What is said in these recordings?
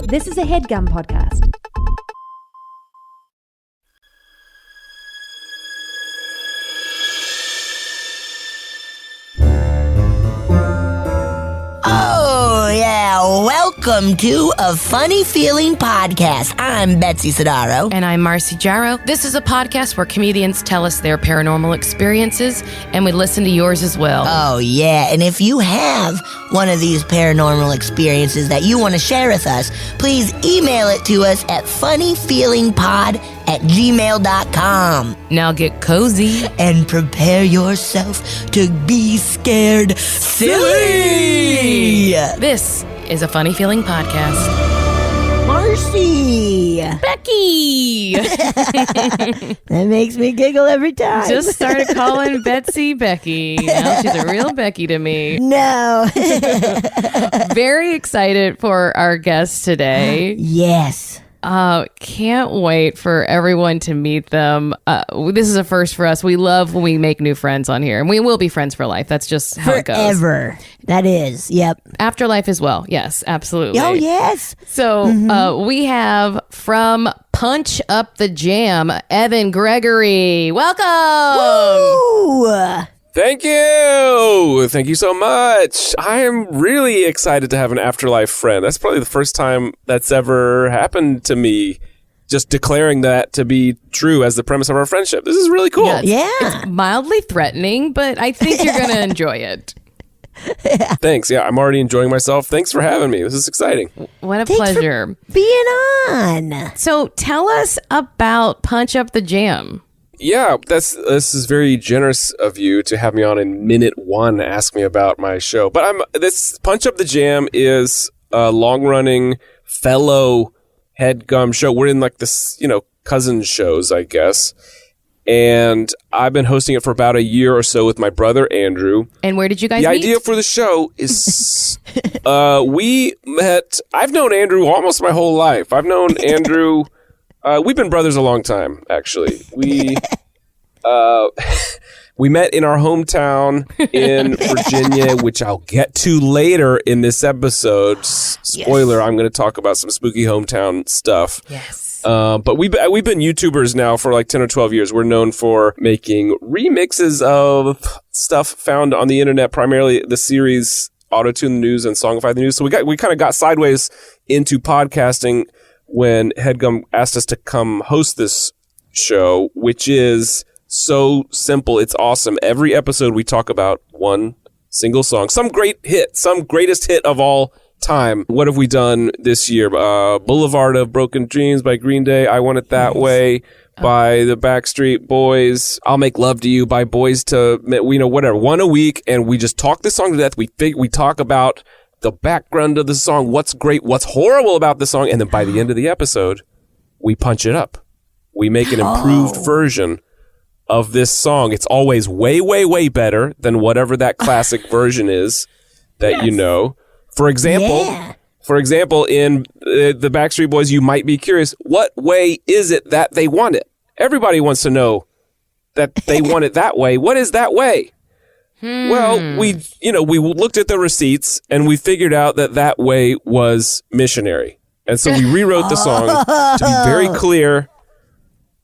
This is a HeadGum podcast. Oh, yeah. Welcome to A Funny Feeling Podcast. I'm Betsy Sidaro. And I'm Marcy Jarrow. This is a podcast where comedians tell us their paranormal experiences, and we listen to yours as well. Oh, yeah. And if you have one of these paranormal experiences that you want to share with us, please email it to us at funnyfeelingpod@gmail.com. Now get cozy. And prepare yourself to be scared silly. This is a Funny Feeling podcast. Marcy. Becky! That makes me giggle every time. Just started calling Betsy Becky. Now she's a real Becky to me. No. Very excited for our guest today. Yes. Can't wait for everyone to meet them. This is a first for us. We love when we make new friends on here, and we will be friends for life. That's just how it goes. Forever. That is. Yep. Afterlife as well. Yes, absolutely. Oh, yes. So we have from Punch Up the Jam, Evan Gregory. Welcome. Woo! Thank you. Thank you so much. I am really excited to have an afterlife friend. That's probably the first time that's ever happened to me. Just declaring that to be true as the premise of our friendship. This is really cool. Yeah. It's mildly threatening, but I think you're going to enjoy it. Thanks. Yeah, I'm already enjoying myself. Thanks for having me. This is exciting. What a Thanks pleasure. for being on. So tell us about Punch Up the Jam. Yeah, this is very generous of you to have me on in minute one. Ask me about my show, but this Punch Up the Jam is a long-running fellow HeadGum show. We're in like this, cousin shows, I guess, and I've been hosting it for about a year or so with my brother Andrew. And where did you guys meet? meet? The idea for the show is we met. I've known Andrew almost my whole life. I've known Andrew. We've been brothers a long time, actually. We met in our hometown in Virginia, which I'll get to later in this episode. Spoiler, yes. I'm going to talk about some spooky hometown stuff. Yes. But we've been YouTubers now for like 10 or 12 years. We're known for making remixes of stuff found on the internet, primarily the series Auto-Tune the News and Songify the News. So we kind of got sideways into podcasting when HeadGum asked us to come host this show, which is so simple. It's awesome. Every episode we talk about one single song, some great hit, some greatest hit of all time. What have we done this year? Boulevard of Broken Dreams by Green Day, I Want It That Way by the Backstreet Boys, I'll Make Love to You by Boys to, whatever, one a week, and we just talk this song to death. We talk about the background of the song, what's great, what's horrible about the song, and then by the end of the episode, we punch it up. We make an improved version of this song. It's always way, way, way better than whatever that classic version is that you know. For example, in the Backstreet Boys, you might be curious, what way is it that they want it? Everybody wants to know that they want it that way. What is that way? Well, we looked at the receipts and we figured out that way was missionary. And so we rewrote the song to be very clear.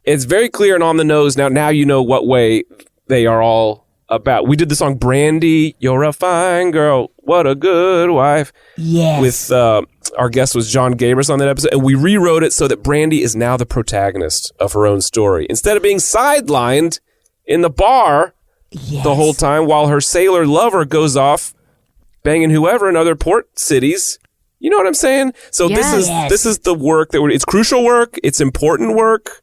It's very clear and on the nose. Now you know what way they are all about. We did the song Brandy, You're a Fine Girl, What a Good Wife. Yes. With our guest was John Gabris on that episode. And we rewrote it so that Brandy is now the protagonist of her own story. Instead of being sidelined in the bar the whole time while her sailor lover goes off banging whoever in other port cities. You know what I'm saying? So this is the work that it's crucial work. It's important work.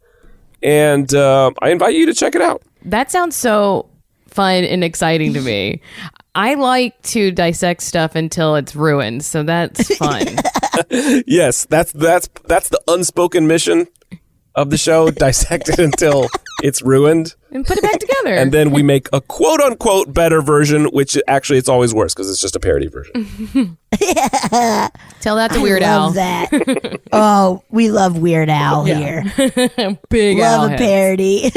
And I invite you to check it out. That sounds so fun and exciting to me. I like to dissect stuff until it's ruined, so that's fun. Yes, that's the unspoken mission of the show. Dissect it until it's ruined. And put it back together. And then we make a quote-unquote better version, which actually it's always worse because it's just a parody version. Tell that to Weird Al. Love that. Oh, we love Weird Al here. Big Al. Love a parody.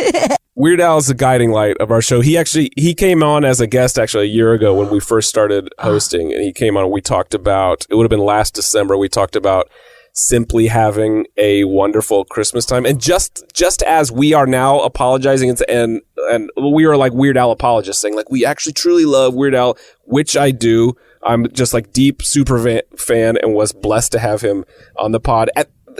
Weird Al is the guiding light of our show. He came on as a guest actually a year ago when we first started hosting, and he came on and we talked about, it would have been last December, we talked about simply having a wonderful Christmas time. And just as we are now apologizing and we are like Weird Al apologists saying like, we actually truly love Weird Al, which I do. I'm just like deep super fan and was blessed to have him on the pod.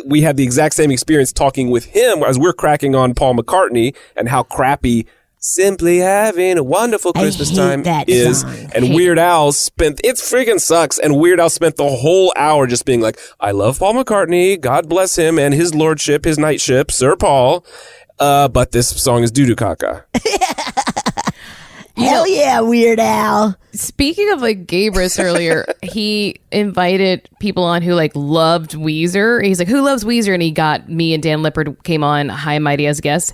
We had the exact same experience talking with him as we're cracking on Paul McCartney and how crappy Simply Having a Wonderful Christmas Time is. And Weird Al it freaking sucks. And Weird Al spent the whole hour just being like, I love Paul McCartney. God bless him and his lordship, his knightship, Sir Paul. But this song is doo-doo caca. Hell yeah, Weird Al. Speaking of like Gabrus earlier, he invited people on who like loved Weezer. He's like, who loves Weezer? And he got me and Dan Lippard came on High and Mighty as guests.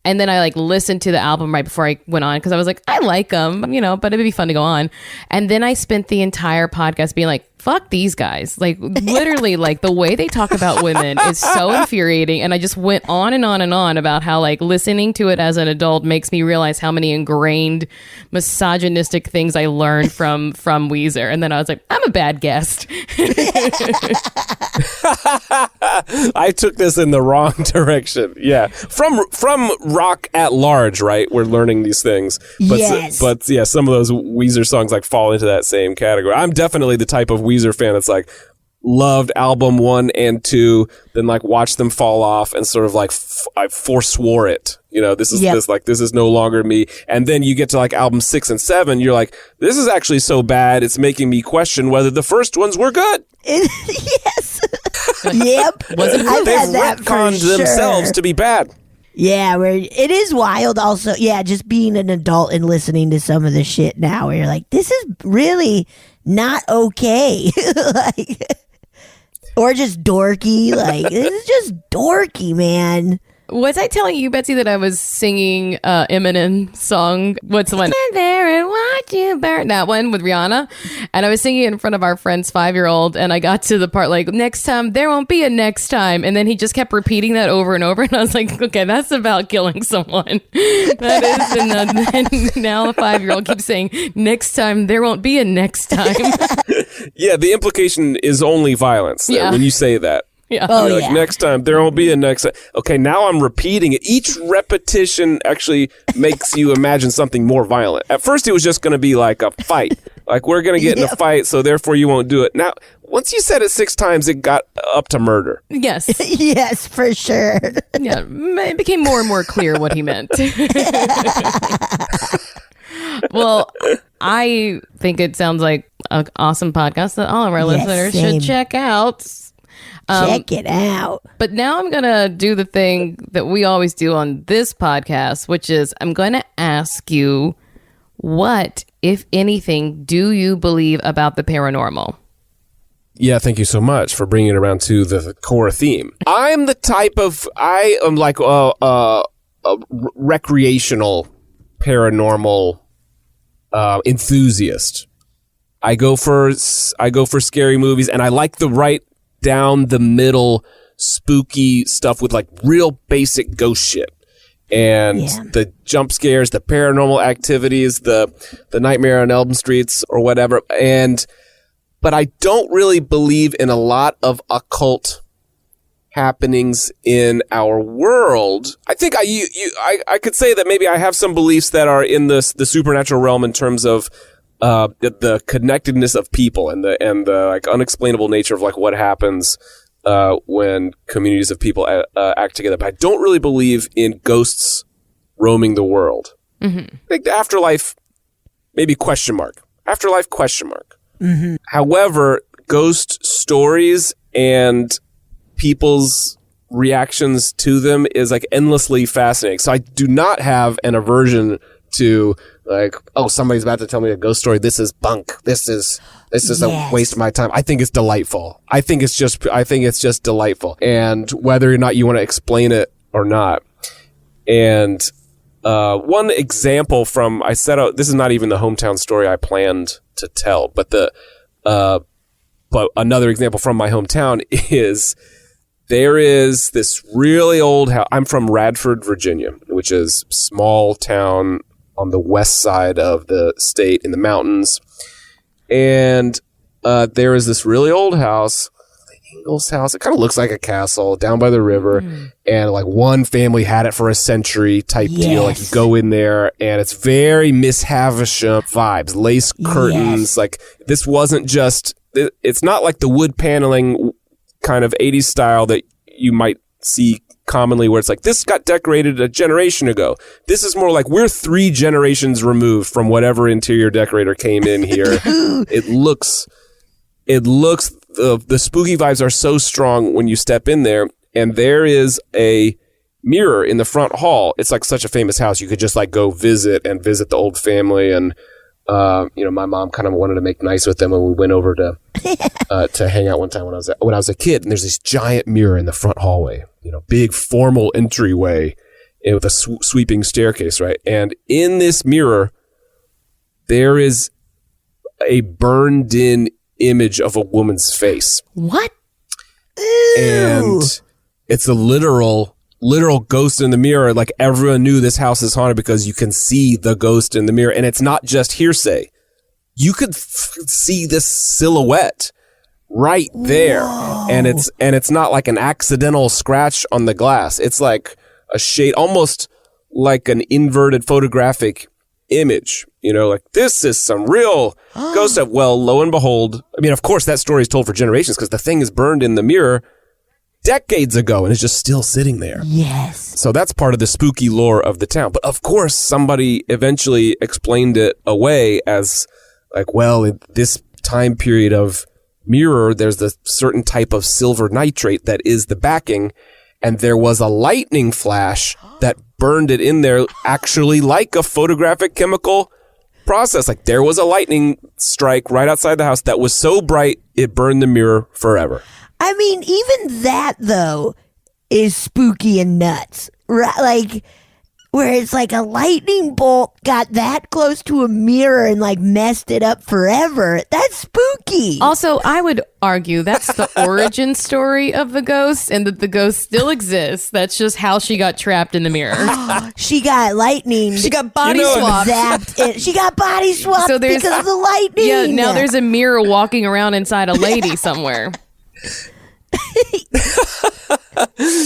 And then I like listened to the album right before I went on because I was like, I like them, but it'd be fun to go on. And then I spent the entire podcast being like, fuck these guys. Like literally like the way they talk about women is so infuriating. And I just went on and on and on about how like listening to it as an adult makes me realize how many ingrained misogynistic things I learned from Weezer. And then I was like, I'm a bad guest. I took this in the wrong direction. Yeah. From rock at large, right? We're learning these things. But, yes. But yeah, some of those Weezer songs like fall into that same category. I'm definitely the type of Weezer fan that's like loved album 1 and 2, then like watched them fall off and sort of like I forswore it. This is no longer me. And then you get to like album 6 and 7, you're like, this is actually so bad, it's making me question whether the first ones were good. Yes. Yep. Wasn't I've They've had that retconned for themselves sure. to be bad. Yeah, it is wild also. Yeah, just being an adult and listening to some of the shit now where you're like, this is really not okay. Like, or just dorky. Like, this is just dorky, man. Was I telling you, Betsy, that I was singing Eminem song? What's the one? Stand there and watch you burn. That one with Rihanna. And I was singing it in front of our friend's 5-year-old. And I got to the part like, next time, there won't be a next time. And then he just kept repeating that over and over. And I was like, okay, that's about killing someone. That is. And now a 5-year-old keeps saying, next time, there won't be a next time. Yeah, the implication is only violence when you say that. Yeah. Oh, You're like, yeah. next time, there won't be a next time. Okay, now I'm repeating it. Each repetition actually makes you imagine something more violent. At first, it was just going to be like a fight. Like, we're going to get in a fight, so therefore you won't do it. Now, once you said it 6 times, it got up to murder. Yes. Yes, for sure. Yeah. It became more and more clear what he meant. Well, I think it sounds like an awesome podcast that all of our listeners same. should check out. Check it out. But now I'm going to do the thing that we always do on this podcast, which is I'm going to ask you, what, if anything, do you believe about the paranormal? Yeah, thank you so much for bringing it around to the core theme. I am like a recreational paranormal enthusiast. I go for scary movies, and I like the right down the middle spooky stuff with like real basic ghost shit. And the jump scares, the paranormal activities, the Nightmare on Elm Streets or whatever. But I don't really believe in a lot of occult happenings in our world. I think I could say that maybe I have some beliefs that are in the supernatural realm in terms of the connectedness of people and the like unexplainable nature of like what happens when communities of people act together. But I don't really believe in ghosts roaming the world. Mm-hmm. I think the afterlife, maybe question mark. Afterlife question mark. Mm-hmm. However, ghost stories and people's reactions to them is like endlessly fascinating. So I do not have an aversion to like, oh, somebody's about to tell me a ghost story. This is bunk. This is a waste of my time. I think it's delightful. I think it's just delightful. And whether or not you want to explain it or not. And one example from this is not even the hometown story I planned to tell, but but another example from my hometown is there is this really old house. I'm from Radford, Virginia, which is a small town on the west side of the state in the mountains. And there is this really old house. Ingalls house. It kind of looks like a castle down by the river. And like one family had it for a century type deal. Like you go in there and it's very Miss Havisham vibes, lace curtains. Yes. Like this wasn't just, it's not like the wood paneling kind of 80s style that you might see commonly where it's like, this got decorated a generation ago. This is more like we're 3 generations removed from whatever interior decorator came in here. It looks, the spooky vibes are so strong when you step in there, and there is a mirror in the front hall. It's like such a famous house. You could just like go visit the old family. And, my mom kind of wanted to make nice with them, and we went over to hang out one time when I was a kid. And there's this giant mirror in the front hallway, big formal entryway with a sweeping staircase, right? And in this mirror, there is a burned in image of a woman's face. What? Ew. And it's a literal ghost in the mirror. Like everyone knew this house is haunted because you can see the ghost in the mirror, and it's not just hearsay. You could see this silhouette right there. Whoa. And it's not like an accidental scratch on the glass. It's like a shade, almost like an inverted photographic image. Like this is some real ghost stuff. Well, lo and behold, I mean, of course that story is told for generations because the thing is burned in the mirror decades ago and is just still sitting there. Yes. So that's part of the spooky lore of the town. But of course, somebody eventually explained it away as like, well, in this time period of mirror, there's the certain type of silver nitrate that is the backing. And there was a lightning flash that burned it in there, actually like a photographic chemical process. Like there was a lightning strike right outside the house that was so bright, it burned the mirror forever. I mean, even that, though, is spooky and nuts. Right? Like, where it's like a lightning bolt got that close to a mirror and, like, messed it up forever. That's spooky. Also, I would argue that's the origin story of the ghost, and that the ghost still exists. That's just how she got trapped in the mirror. She got lightning. She got body swapped. Zapped it. She got body swapped because of the lightning. Yeah, now there's a mirror walking around inside a lady somewhere.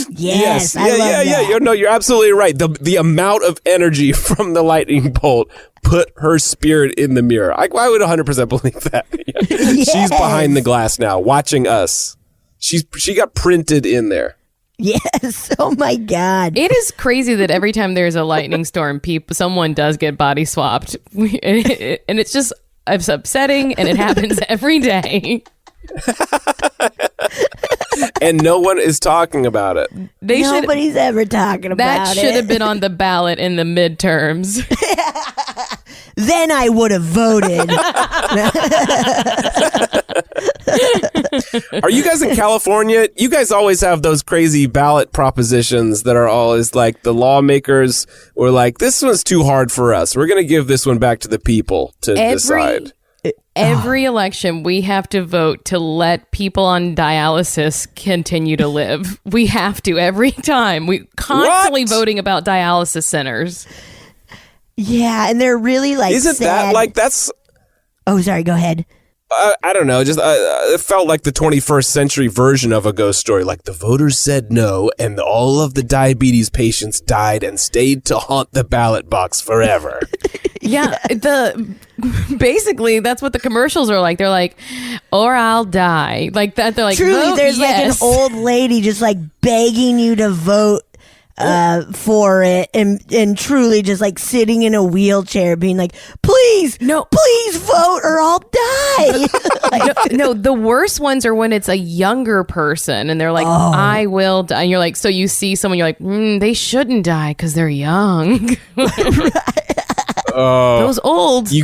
Yes. I love that. You're absolutely right. The amount of energy from the lightning bolt put her spirit in the mirror. I would 100% believe that. Yes. She's behind the glass now, watching us. She got printed in there. Yes. Oh my God. It is crazy that every time there's a lightning storm, someone does get body swapped, and it's upsetting, and it happens every day. And no one is talking about it. Nobody's ever talking about it. That should have been on the ballot in the midterms. Then I would have voted. Are you guys in California? You guys always have those crazy ballot propositions that are always like the lawmakers were like, this one's too hard for us. We're going to give this one back to the people to decide. Every election, we have to vote to let people on dialysis continue to live. We have to every time. We constantly voting about dialysis centers. Yeah, and they're really like Isn't sad. that like that's... Oh, sorry, go ahead. I don't know. Just it felt like the 21st century version of a ghost story. Like the voters said no, and all of the diabetes patients died and stayed to haunt the ballot box forever. Yeah, basically that's what the commercials are like. They're like, or I'll die, like that. They're like, truly, there's yes. like an old lady just like begging you to vote for it, and truly just like sitting in a wheelchair being like, please vote or I'll die. No, the worst ones are when it's a younger person and they're like, I will die. And you're like, so you see someone, you're like, they shouldn't die because they're young. Those old. You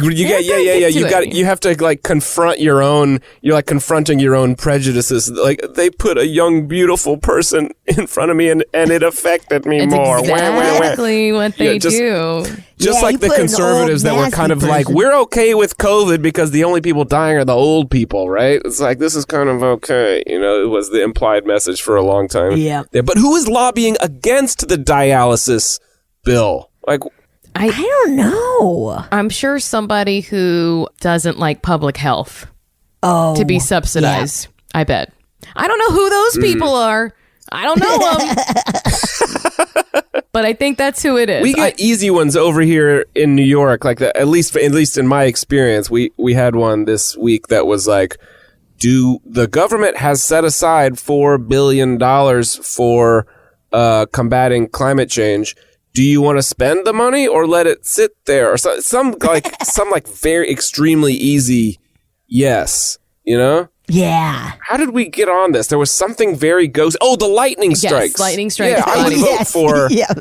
have to like confront your own. You're like confronting your own prejudices. Like they put a young, beautiful person in front of me, and it affected me It's more. exactly what they do. Just Yeah, like you the put an conservatives old, that were nasty kind of like, person. we're okay with COVID because the only people dying are the old people, right? It's like, this is kind of okay. It was the implied message for a long time. Yeah. But who is lobbying against the dialysis bill? Like, I don't know. I'm sure somebody who doesn't like public health Oh, to be subsidized. I bet. I don't know who those people are. I don't know them. But I think that's who it is. We get easy ones over here in New York, like that. At least in my experience, we had one this week that was like, the government has set aside $4 billion for combating climate change. Do you want to spend the money or let it sit there? Or some very extremely easy yes, you know? Yeah. How did we get on this? There was something very ghost. Oh, the lightning strikes. Yes, lightning strikes. Yeah, I would vote for. Yeah.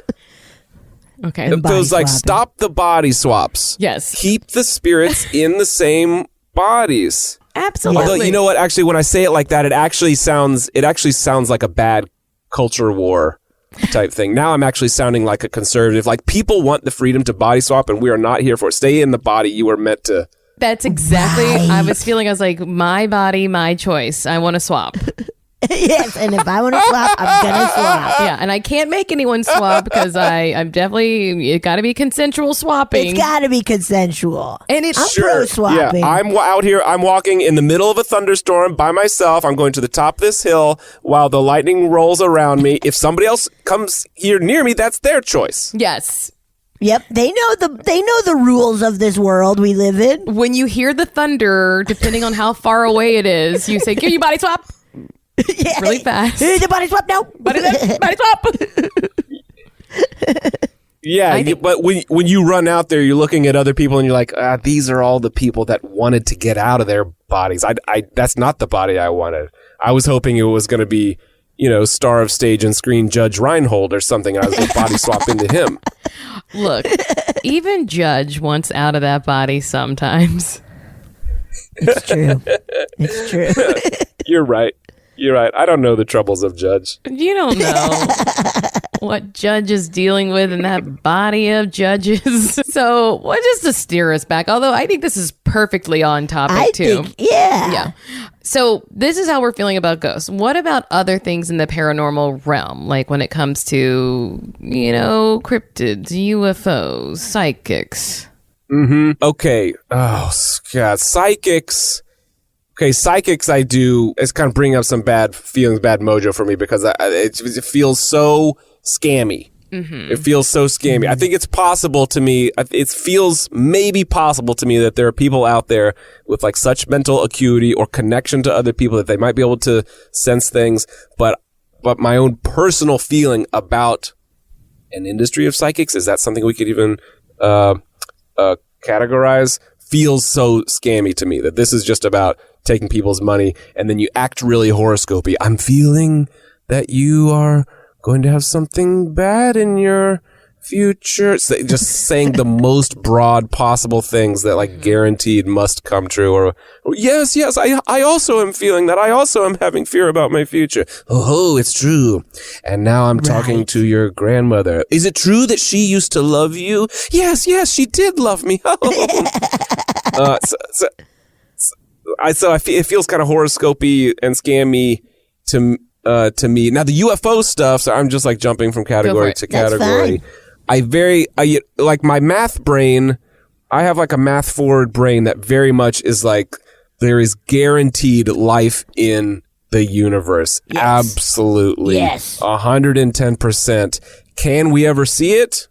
Okay. It was like, stop the body swaps. Yes. Keep the spirits in the same bodies. Absolutely. Although, you know what? Actually, when I say it like that, it actually sounds like a bad culture war type thing. Now I'm actually sounding like a conservative. Like, people want the freedom to body swap, and we are not here for it. Stay in the body you were meant to. That's exactly. Right. I was like, my body, my choice. I want to swap. Yes, and if I want to swap, I'm gonna swap. Yeah, and I can't make anyone swap because I'm definitely, it got to be consensual swapping. It's got to be consensual. And it's I'm pro swapping. Yeah, I'm out here. I'm walking in the middle of a thunderstorm by myself. I'm going to the top of this hill while the lightning rolls around me. If somebody else comes here near me, that's their choice. Yes. Yep, they know the rules of this world we live in. When you hear the thunder, depending on how far away it is, you say, "Give you body swap." Yeah. Really fast. The body swap now. Body swap. Yeah, but when you run out there, you're looking at other people and you're like, these are all the people that wanted to get out of their bodies. That's not the body I wanted. I was hoping it was going to be, star of stage and screen Judge Reinhold or something. And I was going to body swap into him. Look, even Judge wants out of that body sometimes. It's true. It's true. You're right. I don't know the troubles of Judge. You don't know what Judge is dealing with in that body of judges. So, just to steer us back, although I think this is perfectly on topic too. Yeah. So this is how we're feeling about ghosts. What about other things in the paranormal realm? Like when it comes to, cryptids, UFOs, psychics. Mm-hmm. Okay. Oh, God. Psychics. Okay, psychics I do, it's kind of bringing up some bad feelings, bad mojo for me because it feels so scammy. Mm-hmm. It feels so scammy. Mm-hmm. I think it's possible to me, it feels maybe possible to me that there are people out there with like such mental acuity or connection to other people that they might be able to sense things, but my own personal feeling about an industry of psychics, is that something we could even categorize? Feels so scammy to me that this is just about taking people's money and then you act really horoscopy. I'm feeling that you are going to have something bad in your future. Just saying the most broad possible things that like guaranteed must come true. Or yes, I also am feeling that. I also am having fear about my future. Oh, it's true. And now I'm talking to your grandmother. Is it true that she used to love you? Yes, she did love me. It feels kind of horoscopy and scammy to me. Now the UFO stuff, so I'm just like jumping from category to category. I like my math brain. I have like a math forward brain that very much is like there is guaranteed life in the universe. Yes. Absolutely. Yes. 110%. Can we ever see it?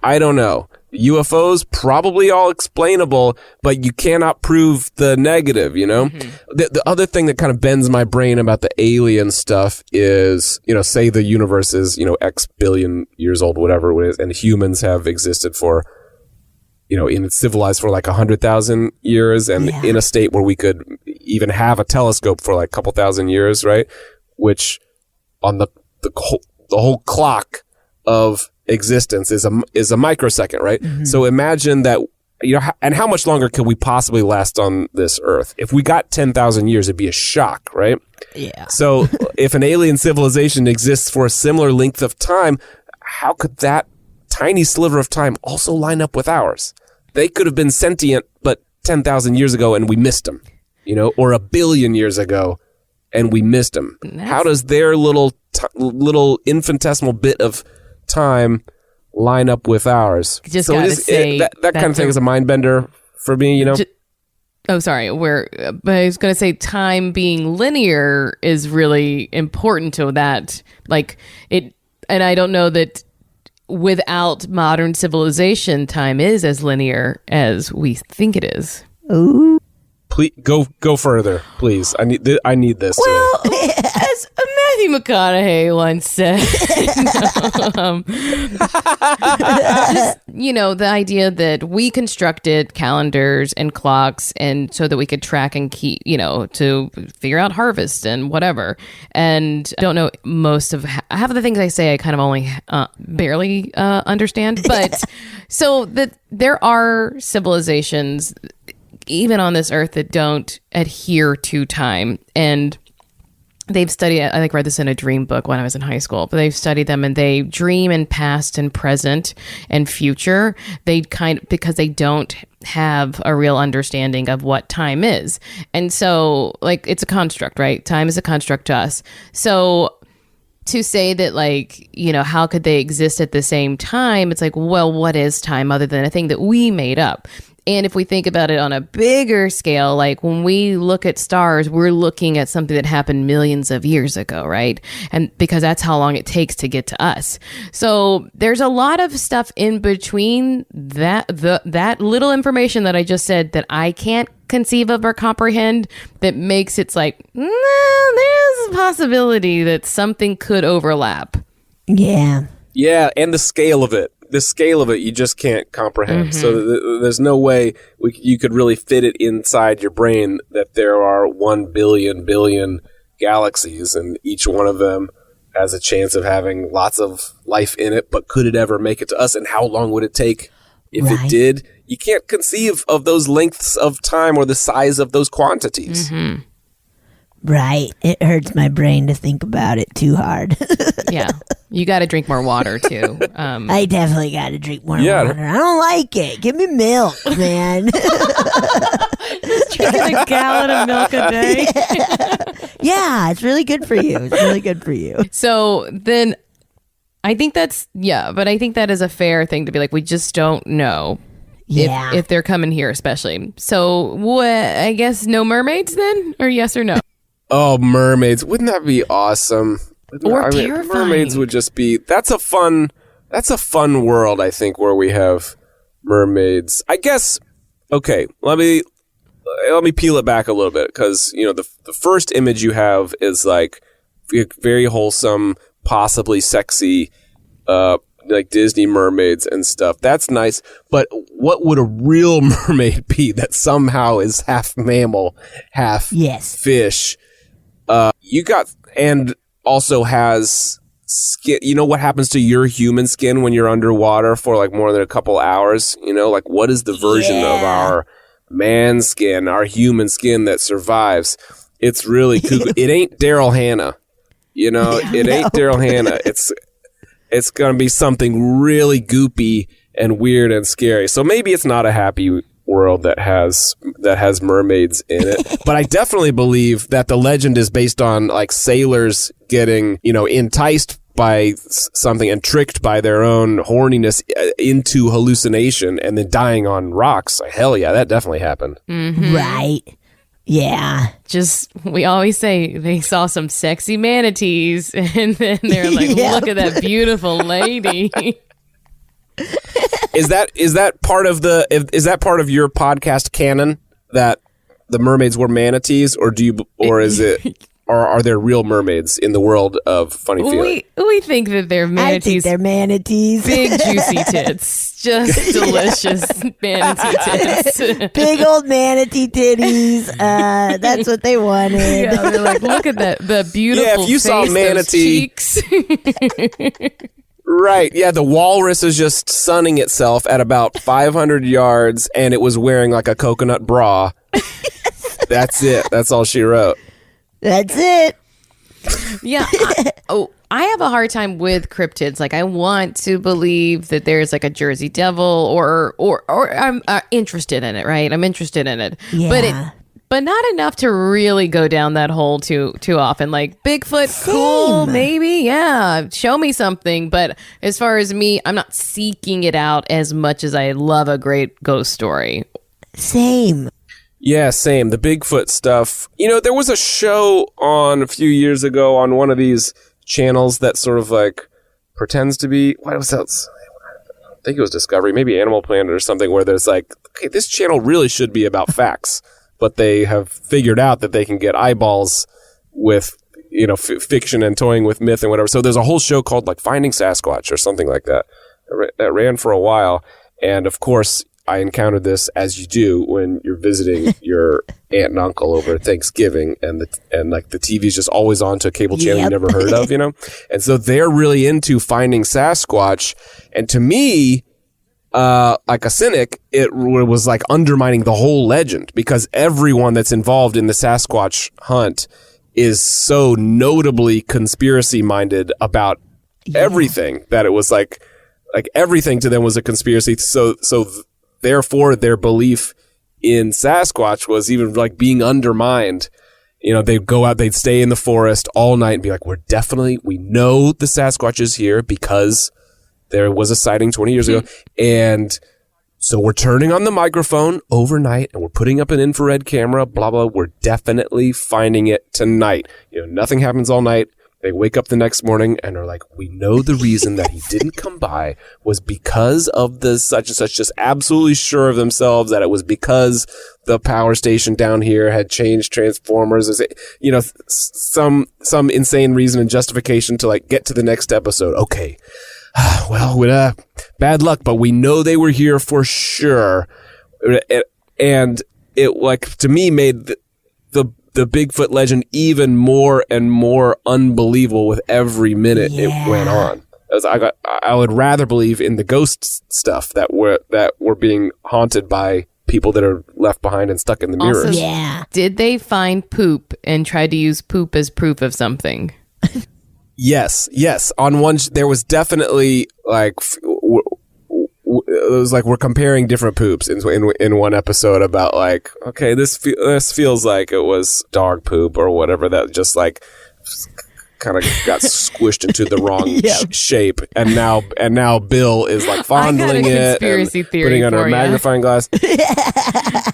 I don't know. UFOs, probably all explainable, but you cannot prove the negative, Mm-hmm. The other thing that kind of bends my brain about the alien stuff is, say the universe is, X billion years old, whatever it is, and humans have existed for, civilized for like 100,000 years and in a state where we could even have a telescope for like a couple thousand years, right? Which on the whole clock of existence is a microsecond, right? Mm-hmm. So imagine that, and how much longer could we possibly last on this earth? If we got 10,000 years, it'd be a shock, right? Yeah. So if an alien civilization exists for a similar length of time, how could that tiny sliver of time also line up with ours? They could have been sentient, but 10,000 years ago and we missed them, or 1 billion years ago and we missed them. How does their little infinitesimal bit of time line up with ours? Just so that kind of thing is a mind bender for me, Oh, sorry. But I was going to say time being linear is really important to that. Like it, and I don't know that without modern civilization, time is as linear as we think it is. Ooh. Please go further, please. I need this. Well, as Matthew McConaughey once said, the idea that we constructed calendars and clocks and so that we could track and keep, to figure out harvest and whatever. And I don't know most of half of the things I say I kind of only barely understand. But so that there are civilizations even on this earth that don't adhere to time, and they've studied, I read this in a dream book when I was in high school, but they've studied them and they dream in past and present and future. Because they don't have a real understanding of what time is. And so it's a construct, right? Time is a construct to us. So to say that how could they exist at the same time? It's well, what is time other than a thing that we made up? And if we think about it on a bigger scale, when we look at stars, we're looking at something that happened millions of years ago, right? And because that's how long it takes to get to us. So there's a lot of stuff in between that little information that I just said that I can't conceive of or comprehend that makes it there's a possibility that something could overlap. Yeah. Yeah, and the scale of it. You just can't comprehend. Mm-hmm. So there's no way you could really fit it inside your brain that there are 1 billion galaxies, and each one of them has a chance of having lots of life in it. But could it ever make it to us? And how long would it take if it did? You can't conceive of those lengths of time or the size of those quantities. Mm-hmm. Right. It hurts my brain to think about it too hard. Yeah. You got to drink more water, too. I definitely got to drink more water. I don't like it. Give me milk, man. Just drinking a gallon of milk a day. Yeah, it's really good for you. It's really good for you. So then I think that is a fair thing to be we just don't know. Yeah. If they're coming here, especially. So I guess no mermaids then? Or yes or no? Oh, mermaids. Wouldn't that be awesome? Terrifying. Mermaids would just be, that's a fun world, I think, where we have mermaids. I guess, okay, let me peel it back a little bit, because, the first image you have is very wholesome, possibly sexy, Disney mermaids and stuff. That's nice. But what would a real mermaid be that somehow is half mammal, half fish? And also has skin. You know what happens to your human skin when you're underwater for more than a couple hours? What is the version of our man skin, our human skin that survives? It's really cuckoo. It ain't Daryl Hannah. It ain't Daryl Hannah. It's going to be something really goopy and weird and scary. So maybe it's not a happy world that has mermaids in it. But I definitely believe that the legend is based on sailors getting, enticed by something and tricked by their own horniness into hallucination and then dying on rocks. Hell yeah, that definitely happened. Mm-hmm. Right. Yeah. We always say they saw some sexy manatees and then they're look at that beautiful lady. Is that part of your podcast canon that the mermaids were manatees, or are there real mermaids in the world of Funny Feeling? We think that they're manatees. I think they're manatees. Big juicy tits, just delicious manatee tits. Big old manatee titties. That's what they wanted. Yeah, they're look at the beautiful. Yeah, if you face, saw manatee those cheeks. Right, yeah, the walrus is just sunning itself at about 500 yards, and it was wearing a coconut bra. That's it. That's all she wrote. That's it. Yeah. I have a hard time with cryptids. I want to believe that there's a Jersey Devil or I'm interested in it, right? I'm interested in it. Yeah. But not enough to really go down that hole too often. Bigfoot, cool, maybe, yeah. Show me something. But as far as me, I'm not seeking it out as much as I love a great ghost story. Same. Yeah, same. The Bigfoot stuff. You know, there was a show on a few years ago on one of these channels that sort of like pretends to be, what was that? I think it was Discovery, maybe Animal Planet or something, where there's like, okay, this channel really should be about facts, but they have figured out that they can get eyeballs with, you know, fiction and toying with myth and whatever. So there's a whole show called like Finding Sasquatch or something like that that ran for a while. And of course, I encountered this, as you do when you're visiting your aunt and uncle over Thanksgiving, and like the TV's just always on to a cable channel you never heard of, you know? And so they're really into Finding Sasquatch. And to me, like a cynic, it was like undermining the whole legend, because everyone that's involved in the Sasquatch hunt is so notably conspiracy minded about everything, that it was like everything to them was a conspiracy. So therefore, their belief in Sasquatch was even like being undermined. You know, they'd go out, they'd stay in the forest all night and be like, we know the Sasquatch is here because there was a sighting 20 years ago. And so we're turning on the microphone overnight and we're putting up an infrared camera, blah, blah. We're definitely finding it tonight. You know, nothing happens all night. They wake up the next morning and are like, we know the reason that he didn't come by was because of the such and such, just absolutely sure of themselves that it was because the power station down here had changed transformers. You know, some insane reason and justification to like get to the next episode. Okay. Well, bad luck, but we know they were here for sure. And it like, to me, made the Bigfoot legend even more and more unbelievable with every minute it went on. As I would rather believe in the ghost stuff that we're being haunted by people that are left behind and stuck in the mirrors. Also, did they find poop and try to use poop as proof of something? Yes. On one, there was definitely like, it was like we're comparing different poops in one episode about like, okay, this feels like it was dog poop or whatever that just like kind of got squished into the wrong shape, and now Bill is like fondling it, conspiracy theory putting it under a magnifying glass.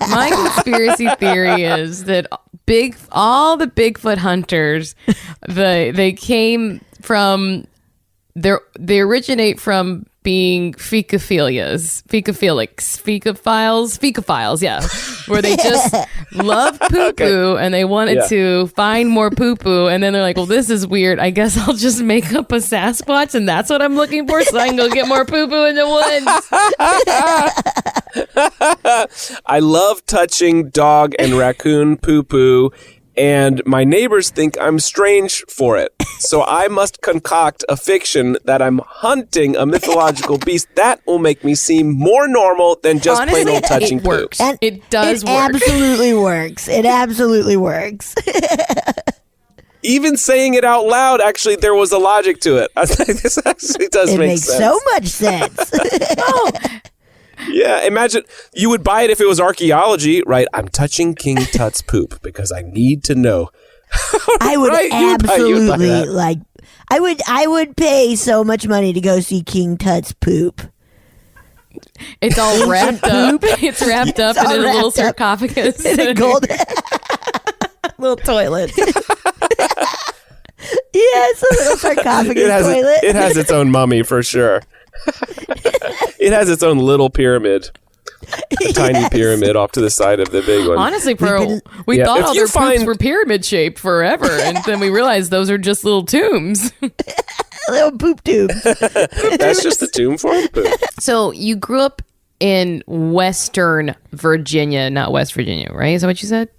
My conspiracy theory is that all the Bigfoot hunters, they came from they originate from being fecophiles, yeah, where they just love poo-poo and they wanted to find more poo-poo, and then they're like, well, this is weird. I guess I'll just make up a Sasquatch, and that's what I'm looking for, so I can go get more poo-poo in the woods. I love touching dog and raccoon poo-poo, and my neighbors think I'm strange for it. So I must concoct a fiction that I'm hunting a mythological beast. That will make me seem more normal than just plain old touching poop. And it does work. Absolutely works. It absolutely works. Even saying it out loud, actually, there was a logic to it. I think this actually does make sense. It makes so much sense. Yeah, imagine you would buy it if it was archaeology, right? I'm touching King Tut's poop because I need to know. I would right? absolutely like. I would pay so much money to go see King Tut's poop. It's all wrapped up. It's wrapped up in a little sarcophagus. In a gold little toilet. It's a little sarcophagus toilet. It has its own mummy for sure. It has its own little pyramid. A tiny pyramid off to the side of the big one. Honestly, we thought all their poops were pyramid shaped forever, and then we realized those are just little tombs. Little poop tubes. That's just the tomb for them. So you grew up in Western Virginia, not West Virginia, right? Is that what you said?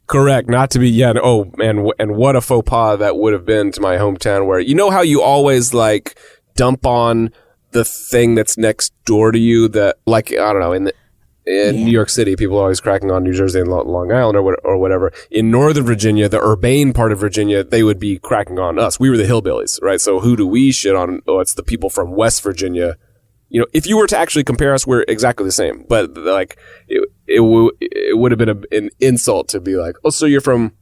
Correct. Not to be, oh man, and what a faux pas that would have been to my hometown, where you know how you always like dump on the thing that's next door to you, that like, I don't know, in New York City, people are always cracking on New Jersey and Long Island or whatever. In Northern Virginia, the urbane part of Virginia, they would be cracking on us. We were the hillbillies, right? So who do we shit on? Oh, it's the people from West Virginia. You know, if you were to actually compare us, we're exactly the same. But like, it would have been an insult to be like, oh, so you're from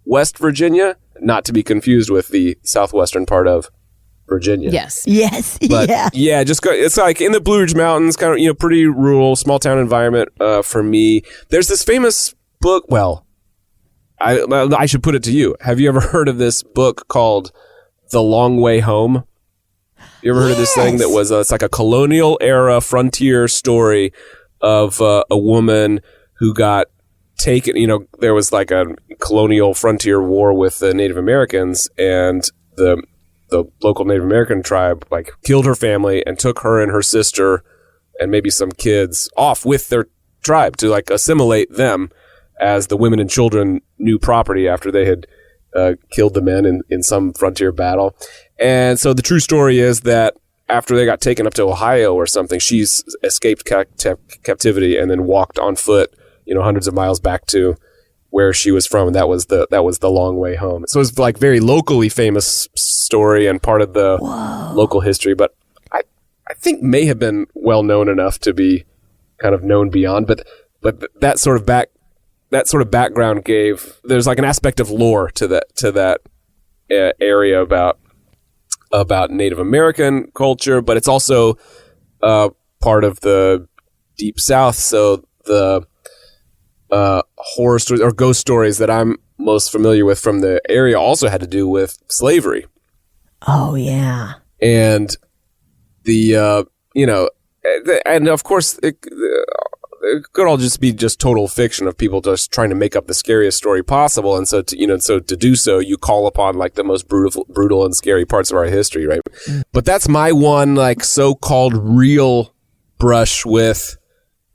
West Virginia? Not to be confused with the southwestern part of Virginia. Yes. But just go. It's like in the Blue Ridge Mountains, kind of, pretty rural, small town environment for me. There's this famous book. Well, I should put it to you. Have you ever heard of this book called The Long Way Home? You ever heard of this thing that was it's like a colonial era frontier story of a woman who got taken. There was like a colonial frontier war with the Native Americans, and the local Native American tribe like killed her family and took her and her sister and maybe some kids off with their tribe to like assimilate them as the women and children new property after they had killed the men in some frontier battle. And so the true story is that after they got taken up to Ohio or something, she's escaped captivity and then walked on foot, hundreds of miles back to where she was from. And that was the long way home. So it's like very locally famous story and part of the local history, but I think may have been well known enough to be kind of known beyond. But that sort of background there's like an aspect of lore to that area about Native American culture, but it's also part of the Deep South. So the horror stories or ghost stories that I'm most familiar with from the area also had to do with slavery. Oh yeah, and and of course it could all just be just total fiction of people just trying to make up the scariest story possible. And so to do so, you call upon like the most brutal and scary parts of our history, right? But that's my one like so-called real brush with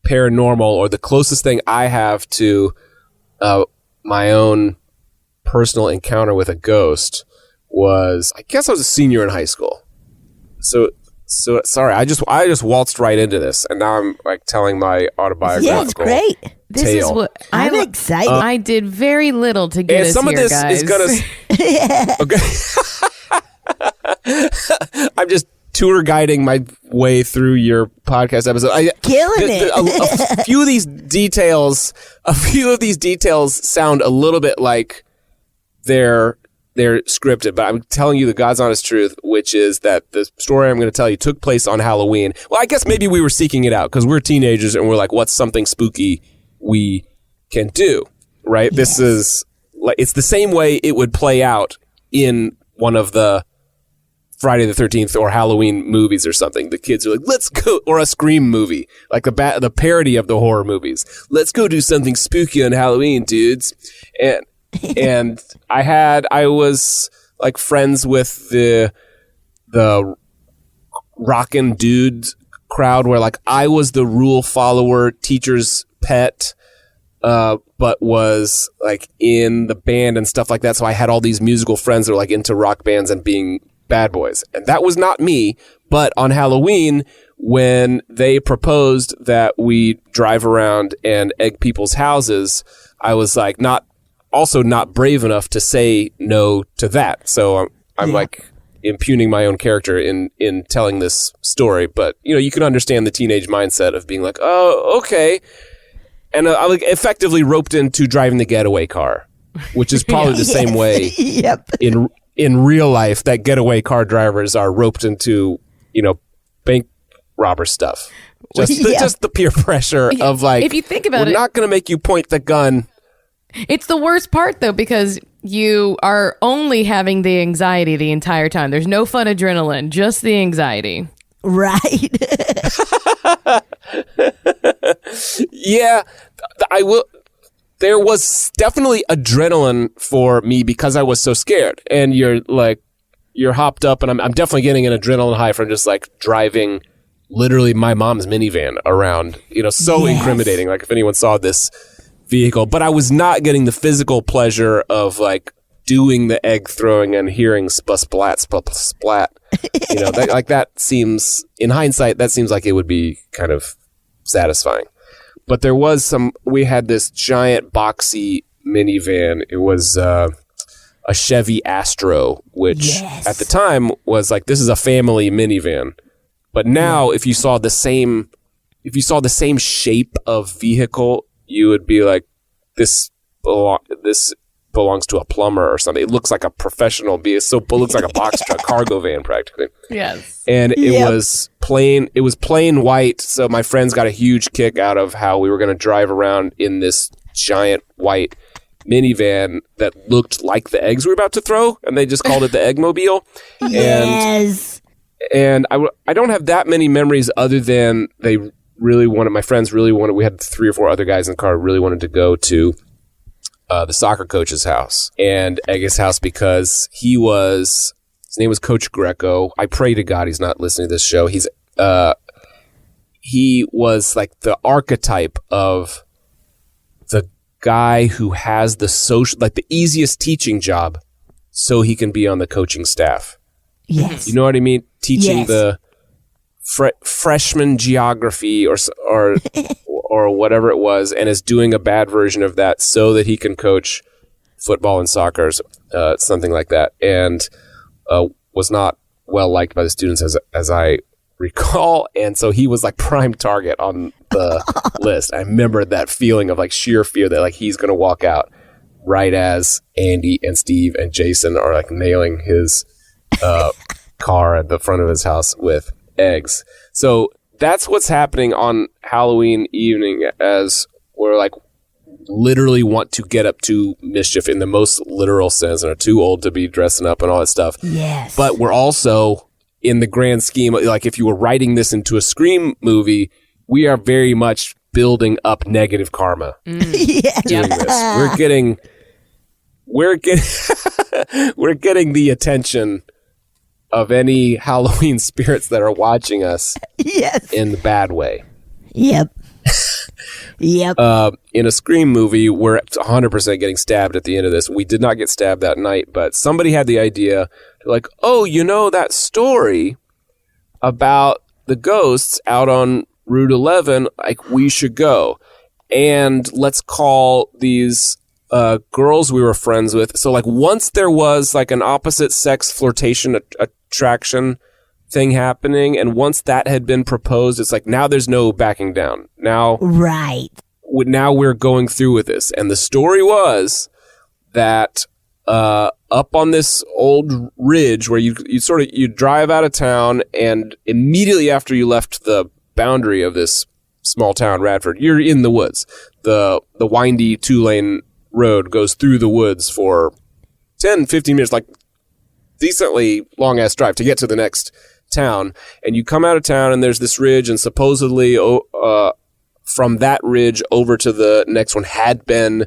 paranormal, or the closest thing I have to my own personal encounter with a ghost was, I guess I was a senior in high school. So sorry, I just waltzed right into this, and now I'm like telling my autobiographical. Yeah, it's great. This tale. is what I'm excited. I did very little to get And us some here, of this guys. is gonna. Okay. I'm just tour guiding my way through your podcast episode. Killing it. A few of these details sound a little bit like they're scripted, but I'm telling you the God's honest truth, which is that the story I'm going to tell you took place on Halloween. Well, I guess maybe we were seeking it out because we're teenagers and we're like, what's something spooky we can do, right? Yes. This is like, it's the same way it would play out in one of the Friday the 13th or Halloween movies or something. The kids are like, let's go, or a Scream movie, like the parody of the horror movies. Let's go do something spooky on Halloween, dudes. And I was like friends with the rockin' dudes crowd where like I was the rule follower, teacher's pet, but was like in the band and stuff like that. So I had all these musical friends that were like into rock bands and being bad boys. And that was not me. But on Halloween, when they proposed that we drive around and egg people's houses, I was like not brave enough to say no to that. So I'm like impugning my own character in telling this story. But, you can understand the teenage mindset of being like, oh, okay. And I like effectively roped into driving the getaway car, which is probably the same way Yep. in real life that getaway car drivers are roped into, bank robber stuff. Just the peer pressure of like, if you think about we're not going to make you point the gun. It's the worst part, though, because you are only having the anxiety the entire time. There's no fun adrenaline, just the anxiety. Right. Yeah, I will. There was definitely adrenaline for me because I was so scared. And you're hopped up, and I'm definitely getting an adrenaline high from just like driving literally my mom's minivan around, so incriminating. Like if anyone saw this vehicle, but I was not getting the physical pleasure of like doing the egg throwing and hearing splat. That seems, in hindsight, that seems like it would be kind of satisfying. But there was we had this giant boxy minivan. It was a Chevy Astro, which at the time was like, this is a family minivan. But now if you saw the same shape of vehicle, you would be like, this belongs to a plumber or something. It looks like a professional vehicle. It looks like a box truck, cargo van practically. Yes. And it was plain white. So my friends got a huge kick out of how we were going to drive around in this giant white minivan that looked like the eggs we were about to throw, and they just called it the Eggmobile. Yes. And I don't have that many memories other than my friends really wanted, we had 3 or 4 other guys in the car, really wanted to go to the soccer coach's house and egg his house because his name was Coach Greco. I pray to God he's not listening to this show. He was like the archetype of the guy who has the easiest teaching job so he can be on the coaching staff. Yes. You know what I mean? Teaching Yes. the freshman geography or whatever it was, and is doing a bad version of that so that he can coach football and soccer, something like that, and was not well liked by the students as I recall, and so he was like prime target on the list. I remember that feeling of like sheer fear that like he's going to walk out right as Andy and Steve and Jason are like nailing his car at the front of his house with eggs. So that's what's happening on Halloween evening, as we're like literally want to get up to mischief in the most literal sense and are too old to be dressing up and all that stuff. Yes. But we're also, in the grand scheme, like if you were writing this into a Scream movie, we are very much building up negative karma Yes. doing this. We're getting the attention of any Halloween spirits that are watching us Yes. in the bad way. Yep. Yep. In a Scream movie, we're 100% getting stabbed at the end of this. We did not get stabbed that night, but somebody had the idea, like, oh, you know that story about the ghosts out on Route 11, like, we should go. And let's call these girls we were friends with. So, like, once there was, like, an opposite sex flirtation attraction thing happening, and once that had been proposed, it's like, now there's no backing down. Now we're going through with this. And the story was that up on this old ridge where you drive out of town, and immediately after you left the boundary of this small town, Radford, you're in the woods. The windy 2-lane road goes through the woods for 10, 15 minutes, like decently long ass drive to get to the next town. And you come out of town and there's this ridge, and supposedly from that ridge over to the next one had been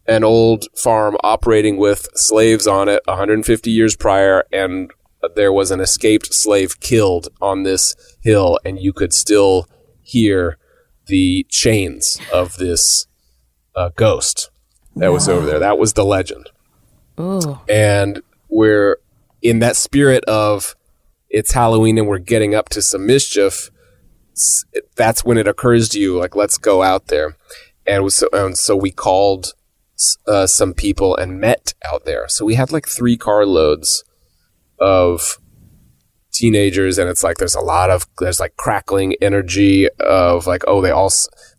an old farm operating with slaves on it 150 years prior, and there was an escaped slave killed on this hill, and you could still hear the chains of this ghost that was over there. That was the legend. Ooh. And we're in that spirit of it's Halloween and we're getting up to some mischief. That's when it occurs to you, like, let's go out there. And so we called some people and met out there. So we had like 3 carloads of teenagers, and it's like there's like crackling energy of like, oh,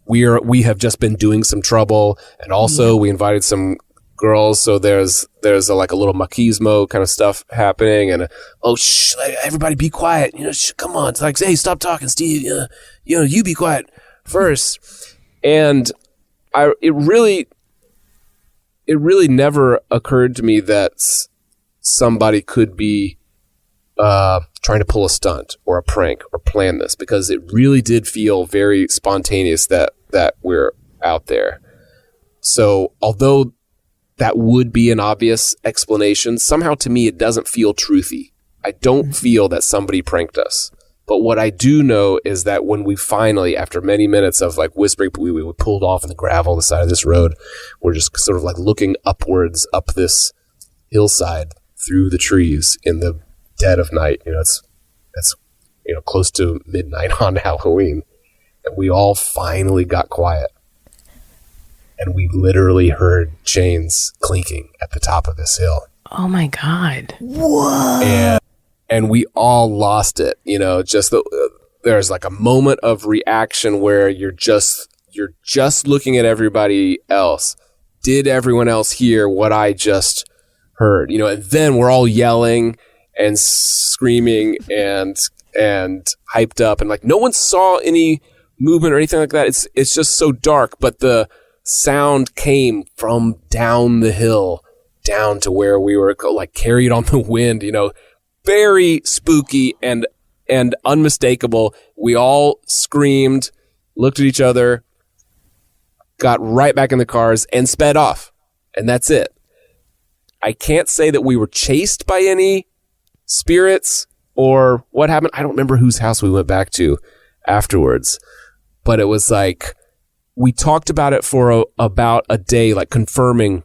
we have just been doing some trouble, and also we invited some girls, so there's a little machismo kind of stuff happening, and everybody be quiet, come on, it's like, hey, stop talking, Steve, you be quiet first. And it really never occurred to me that somebody could be trying to pull a stunt or a prank or plan this, because it really did feel very spontaneous that we're out there. So although that would be an obvious explanation, somehow to me it doesn't feel truthy. I don't feel that somebody pranked us. But what I do know is that when we finally, after many minutes of like whispering, we pulled off in the gravel on the side of this road, we're just sort of like looking upwards up this hillside through the trees in the dead of night. It's close to midnight on Halloween, and we all finally got quiet, and we literally heard chains clinking at the top of this hill. Oh my God! Whoa! And we all lost it. There's like a moment of reaction where you're just looking at everybody else. Did everyone else hear what I just heard? And then we're all yelling and screaming and hyped up, and like no one saw any movement or anything like that. It's just so dark, but the sound came from down the hill, down to where we were like carried on the wind, very spooky and unmistakable. We all screamed, looked at each other, got right back in the cars and sped off. And that's it. I can't say that we were chased by any spirits or what happened. I don't remember whose house we went back to afterwards, but it was like we talked about it for about a day, like confirming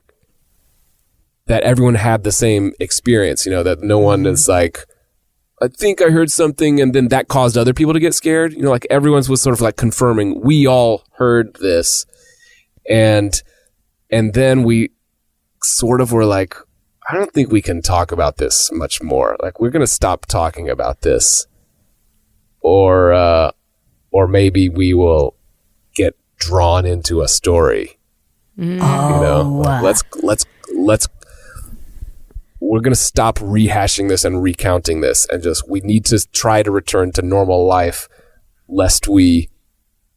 that everyone had the same experience, that no one is like, I think I heard something, and then that caused other people to get scared. Like everyone's was sort of like confirming we all heard this. And then we sort of were like, I don't think we can talk about this much more. Like we're going to stop talking about this, or maybe we will get drawn into a story. Let's we're going to stop rehashing this and recounting this, and we need to try to return to normal life lest we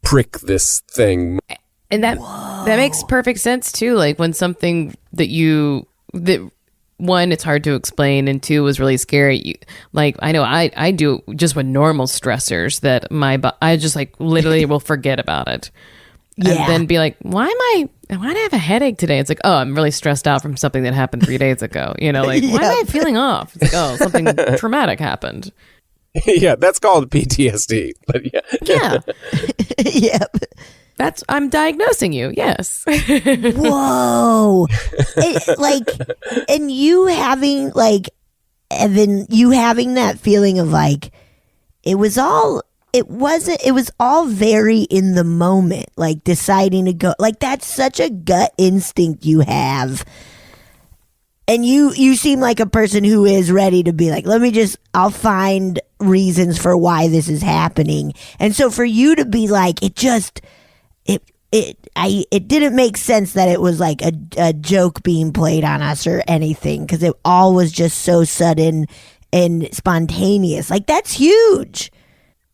prick this thing. And that makes perfect sense too. Like when something that one, it's hard to explain, and two, was really scary. Like I know I do just with normal stressors that I just like literally will forget about it. And then be like, why do I have a headache today? It's like, oh, I'm really stressed out from something that happened 3 days ago. Like, why am I feeling off? It's like, oh, something traumatic happened. Yeah, that's called PTSD. But yeah. Yep. I'm diagnosing you. Yes. Whoa. And you having like, Evan, you having that feeling of like, it was all very in the moment, like deciding to go, like that's such a gut instinct you have. And you seem like a person who is ready to be like, I'll find reasons for why this is happening. And so for you to be like, it didn't make sense that it was like a joke being played on us or anything, because it all was just so sudden and spontaneous. Like that's huge.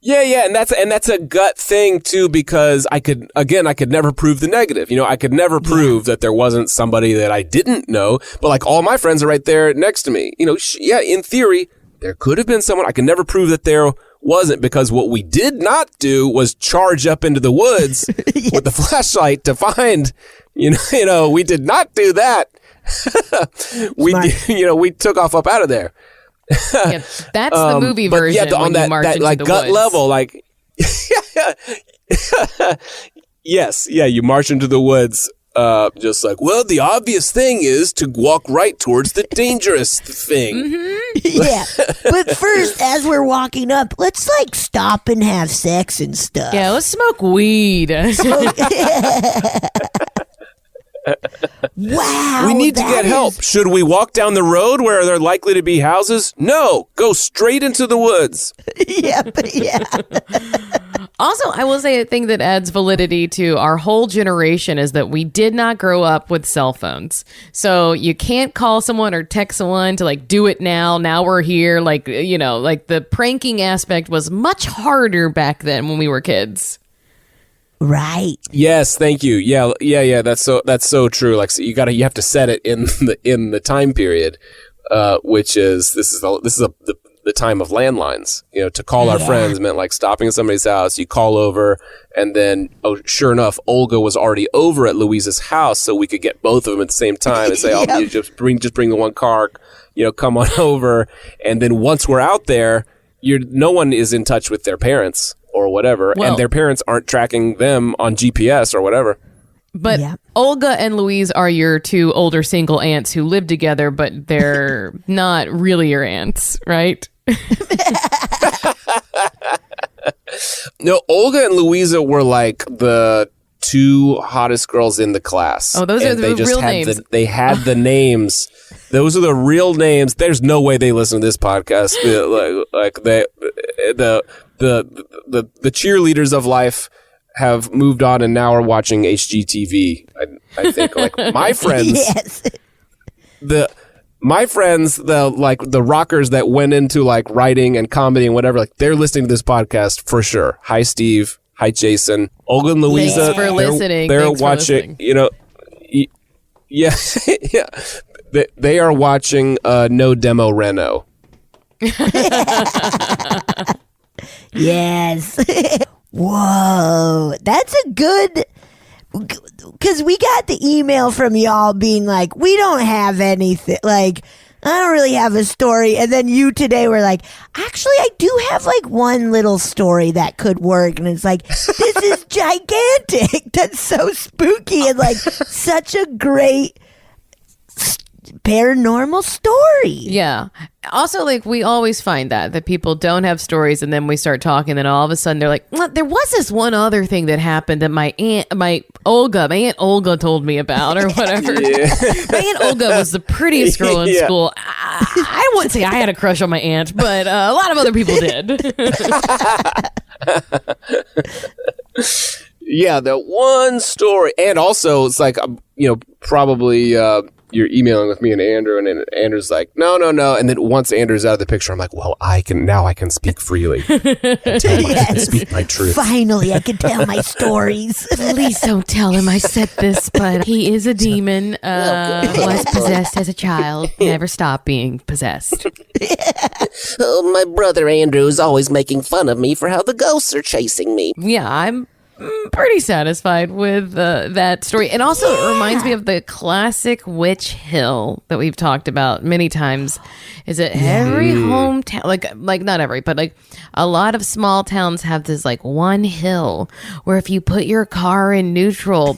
Yeah, and that's a gut thing too, because I could never prove the negative. I could never prove that there wasn't somebody that I didn't know, but like all my friends are right there next to me. In theory, there could have been someone. I could never prove that there wasn't, because what we did not do was charge up into the woods with the flashlight to find, we did not do that. We took off up out of there. Yeah, that's the movie version. Yeah, on that like gut woods. level, like yes, you march into the woods, just like, well, the obvious thing is to walk right towards the dangerous thing. Mm-hmm. Yeah, but first, as we're walking up, let's like stop and have sex and stuff. Yeah, let's smoke weed. Wow. We need to get help. Should we walk down the road where there are likely to be houses? No, go straight into the woods. Yeah. Also, I will say a thing that adds validity to our whole generation is that we did not grow up with cell phones. So you can't call someone or text someone to like do it now. Now we're here. Like, like the pranking aspect was much harder back then when we were kids. Right. Yes, thank you. Yeah. That's so true. Like, so you have to set it in the time period, which is this is the time of landlines. To call our friends meant like stopping at somebody's house. You call over, and then sure enough, Olga was already over at Louisa's house, so we could get both of them at the same time and say, "Oh, you just bring the one car, come on over." And then once we're out there, no one is in touch with their parents or whatever, and their parents aren't tracking them on GPS or whatever. But Olga and Louise are your two older single aunts who live together, but they're not really your aunts, right? No, Olga and Louisa were like the two hottest girls in the class. Oh, those are the real names. They had the names. Those are the real names. There's no way they listen to this podcast. The cheerleaders of life have moved on and now are watching HGTV. I think like my friends, my friends, the rockers that went into like writing and comedy and whatever, like they're listening to this podcast for sure. Hi, Steve. Hi, Jason. Olga and Louisa. Thanks for listening. They're Thanks for watching. listening. Yeah, yeah. They are watching No Demo Reno. Yes. Whoa. That's a good... Because we got the email from y'all being like, we don't have anything. Like, I don't really have a story. And then you today were like, actually, I do have like one little story that could work. And it's like, this is gigantic. That's so spooky and like such a great paranormal story. Yeah. Also, like, we always find that people don't have stories, and then we start talking, and all of a sudden they're like, well, there was this one other thing that happened that my aunt Olga told me about, or whatever. My aunt Olga was the prettiest girl in school. I wouldn't say I had a crush on my aunt, but a lot of other people did. Yeah, the one story. And also, it's like, probably you're emailing with me and Andrew, and Andrew's like, no. And then once Andrew's out of the picture, I'm like, well, I can speak freely. I can speak my truth. Finally, I can tell my stories. Please don't tell him I said this, but he is a demon, was possessed as a child, never stopped being possessed. Oh, my brother Andrew is always making fun of me for how the ghosts are chasing me. Yeah, I'm pretty satisfied with that story. And also it reminds me of the classic witch hill that we've talked about many times. Is it every hometown, like not every, but like a lot of small towns have this like one hill where if you put your car in neutral,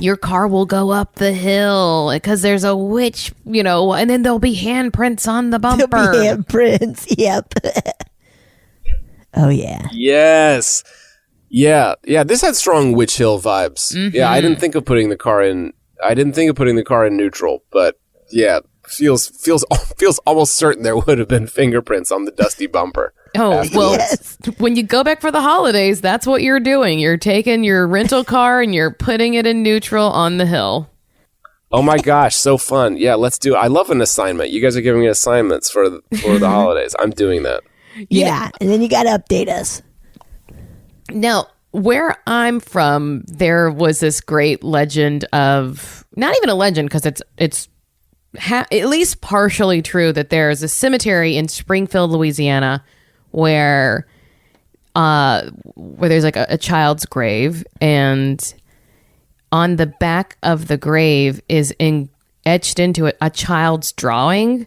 your car will go up the hill because there's a witch, and then there'll be handprints on the bumper. There'll be handprints. Yep. Oh yeah. Yes. Yeah. This had strong Witch Hill vibes. Mm-hmm. Yeah, I didn't think of putting the car in neutral, but yeah, feels almost certain there would have been fingerprints on the dusty bumper. Oh, well, yes. When you go back for the holidays, that's what you're doing. You're taking your rental car and you're putting it in neutral on the hill. Oh my gosh, so fun. Yeah, let's do it. I love an assignment. You guys are giving me assignments for the holidays. I'm doing that. Yeah, and then you got to update us. Now, where I'm from, there was this great legend of, not even a legend because it's at least partially true, that there's a cemetery in Springfield, Louisiana, where there's like a child's grave, and on the back of the grave is etched into it a child's drawing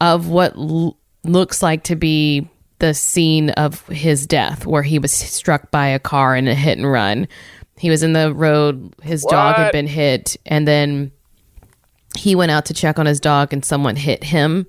of what looks like to be the scene of his death, where he was struck by a car in a hit and run. He was in the road, his dog had been hit, and then he went out to check on his dog and someone hit him.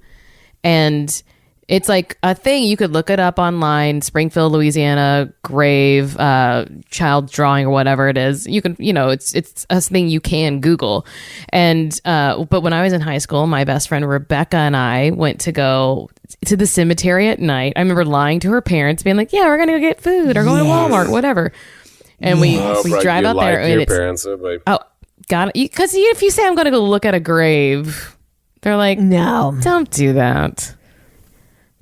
And it's like a thing, you could look it up online, Springfield, Louisiana, grave, child drawing or whatever it is. You can, it's a thing you can Google. And, but when I was in high school, my best friend Rebecca and I went to go to the cemetery at night. I remember lying to her parents, being like, yeah, we're going to go get food or go to Walmart, whatever. And we drive out there. And parents, got it. Because if you say I'm going to go look at a grave, they're like, no, don't do that.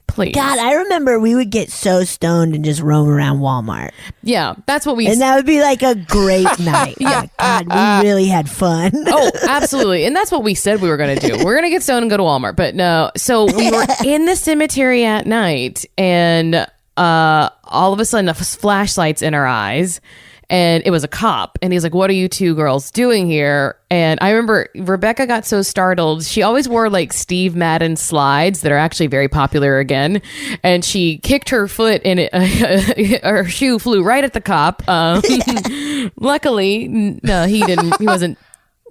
Please. God, I remember we would get so stoned and just roam around Walmart. Yeah, that's what we... And that would be like a great night. Yeah. God, we really had fun. Oh, absolutely. And that's what we said we were going to do. We're going to get stoned and go to Walmart. But no. So we were in the cemetery at night, and all of a sudden, flashlights in our eyes. And it was a cop. And he's like, what are you two girls doing here? And I remember Rebecca got so startled. She always wore like Steve Madden slides that are actually very popular again. And she kicked her foot and her shoe flew right at the cop. Luckily, no, he didn't. He wasn't.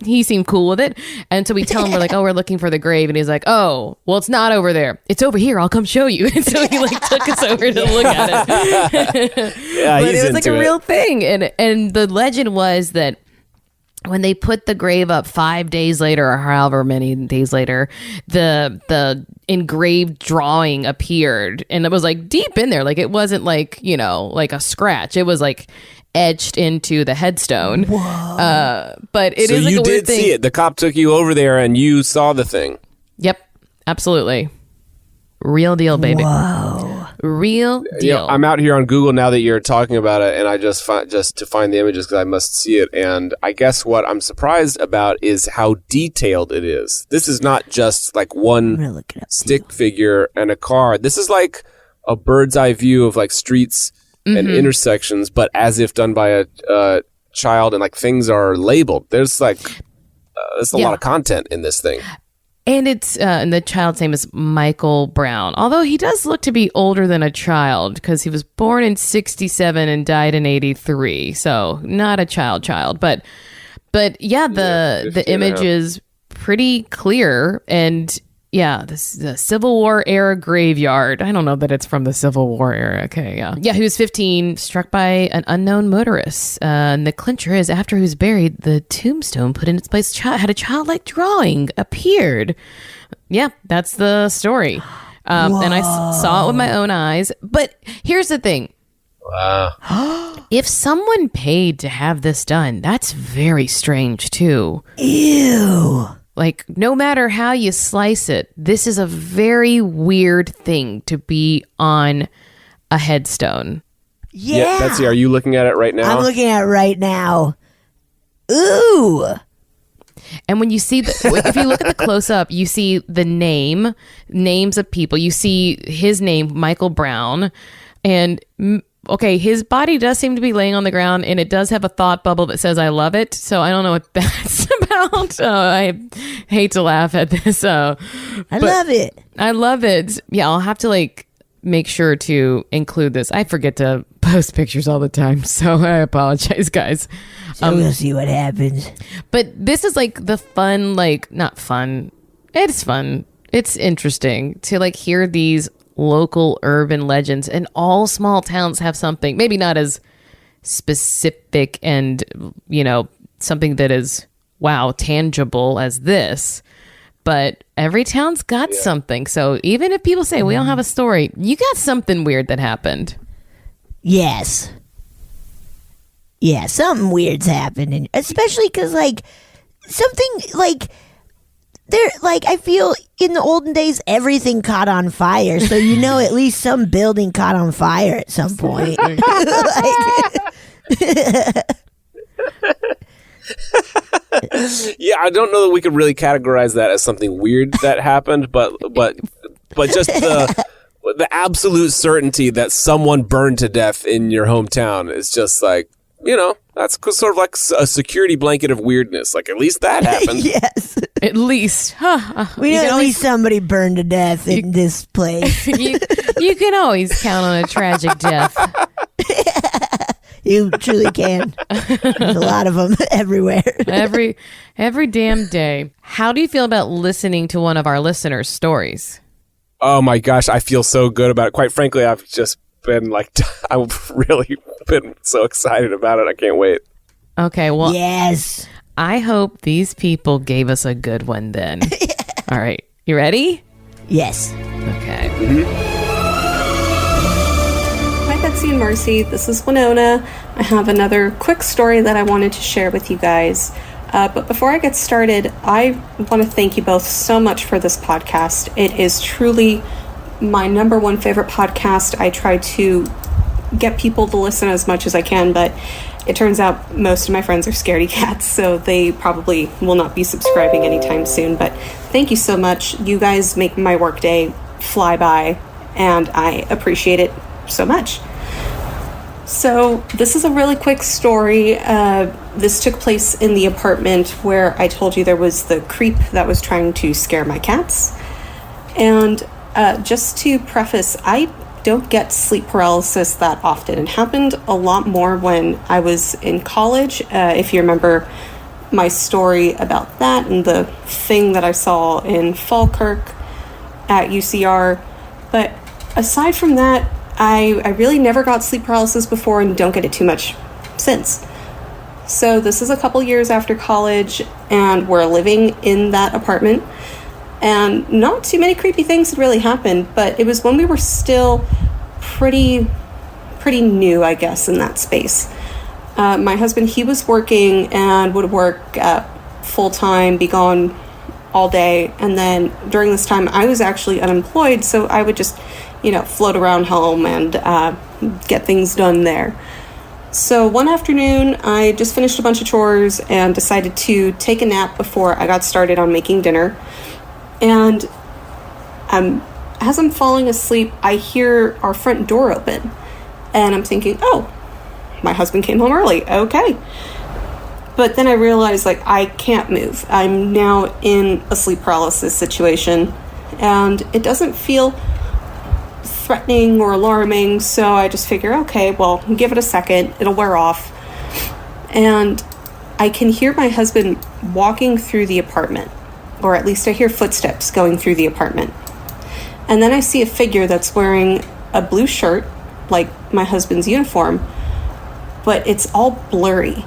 He seemed cool with it. And so we tell him, we're like, oh, we're looking for the grave. And he's like, oh, well, it's not over there. It's over here. I'll come show you. And so he like took us over to look at it. Yeah, but it was like a real it. thing. And the legend was that when they put the grave up 5 days later, or however many days later, the engraved drawing appeared. And it was like deep in there. Like it wasn't like, like a scratch. It was like etched into the headstone. But it is like a weird thing. So you did see it. The cop took you over there and you saw the thing. Yep, absolutely. Real deal, baby. Whoa. Real deal. You know, I'm out here on Google now that you're talking about it, and I just to find the images because I must see it. And I guess what I'm surprised about is how detailed it is. This is not just like one stick figure and a car. This is like a bird's eye view of like streets and intersections, but as if done by a child, and like things are labeled. There's like there's a lot of content in this thing. And it's and the child's name is Michael Brown. Although he does look to be older than a child because he was born in 1967 and died in 1983. So not a child. But yeah, the image is pretty clear. And yeah, this is a Civil War era graveyard. I don't know that it's from the Civil War era. Okay, yeah. Yeah, he was 15, struck by an unknown motorist. And the clincher is after he was buried, the tombstone put in its place had a childlike drawing appeared. Yeah, that's the story. And I saw it with my own eyes. But here's the thing. Wow. If someone paid to have this done, that's very strange too. Ew. Like, no matter how you slice it, this is a very weird thing to be on a headstone. Yeah. Betsy, are you looking at it right now? I'm looking at it right now. Ooh. And when you see if you look at the close up, you see the names of people. You see his name, Michael Brown, and okay, his body does seem to be laying on the ground, and it does have a thought bubble that says "I love it." So I don't know what that's about. I hate to laugh at this. I love it. I love it. Yeah, I'll have to like make sure to include this. I forget to post pictures all the time, so I apologize, guys. So we'll see what happens. But this is like the fun, like not fun. It's fun. It's interesting to like hear these local urban legends, and all small towns have something, maybe not as specific and, you know, something that is, wow, tangible as this, but every town's got something. So even if people say we don't have a story, you got something weird that happened. Yes. Yeah, something weird's happened, and especially because like something like there, like I feel in the olden days everything caught on fire, so you know at least some building caught on fire at some point. Yeah, I don't know that we could really categorize that as something weird that happened, but just the absolute certainty that someone burned to death in your hometown is just like, you know, that's sort of like a security blanket of weirdness. Like, at least that happened. Yes. At least. We know at least somebody burned to death in this place. You can always count on a tragic death. You truly can. There's a lot of them everywhere. Every damn day. How do you feel about listening to one of our listeners' stories? Oh my gosh, I feel so good about it. Quite frankly, I've just been like, I've really been so excited about it. I can't wait. Okay, well, yes. I hope these people gave us a good one then. All right, you ready? Yes. Okay. Hi, Betsy and Marcy. This is Winona. I have another quick story that I wanted to share with you guys. But before I get started, I want to thank you both so much for this podcast. It is truly my number one favorite podcast. I try to get people to listen as much as I can, but it turns out most of my friends are scaredy cats, so they probably will not be subscribing anytime soon. But thank you so much. You guys make my workday fly by, and I appreciate it so much. So this is a really quick story. This took place in the apartment where I told you there was the creep that was trying to scare my cats. And just to preface, I don't get sleep paralysis that often. It happened a lot more when I was in college. If you remember my story about that and the thing that I saw in Falkirk at UCR. But aside from that, I really never got sleep paralysis before and don't get it too much since. So this is a couple years after college, and we're living in that apartment, and not too many creepy things had really happened, but it was when we were still pretty new, I guess, in that space. My husband, he was working and would work full-time, be gone all day. And then during this time, I was actually unemployed, so I would just, float around home and get things done there. So one afternoon, I just finished a bunch of chores and decided to take a nap before I got started on making dinner. And as I'm falling asleep, I hear our front door open. And I'm thinking, oh, my husband came home early. Okay. But then I realized, I can't move. I'm now in a sleep paralysis situation. And it doesn't feel threatening or alarming. So I just figure, okay, well, give it a second. It'll wear off. And I can hear my husband walking through the apartment. Or at least I hear footsteps going through the apartment. And then I see a figure that's wearing a blue shirt, like my husband's uniform, but it's all blurry.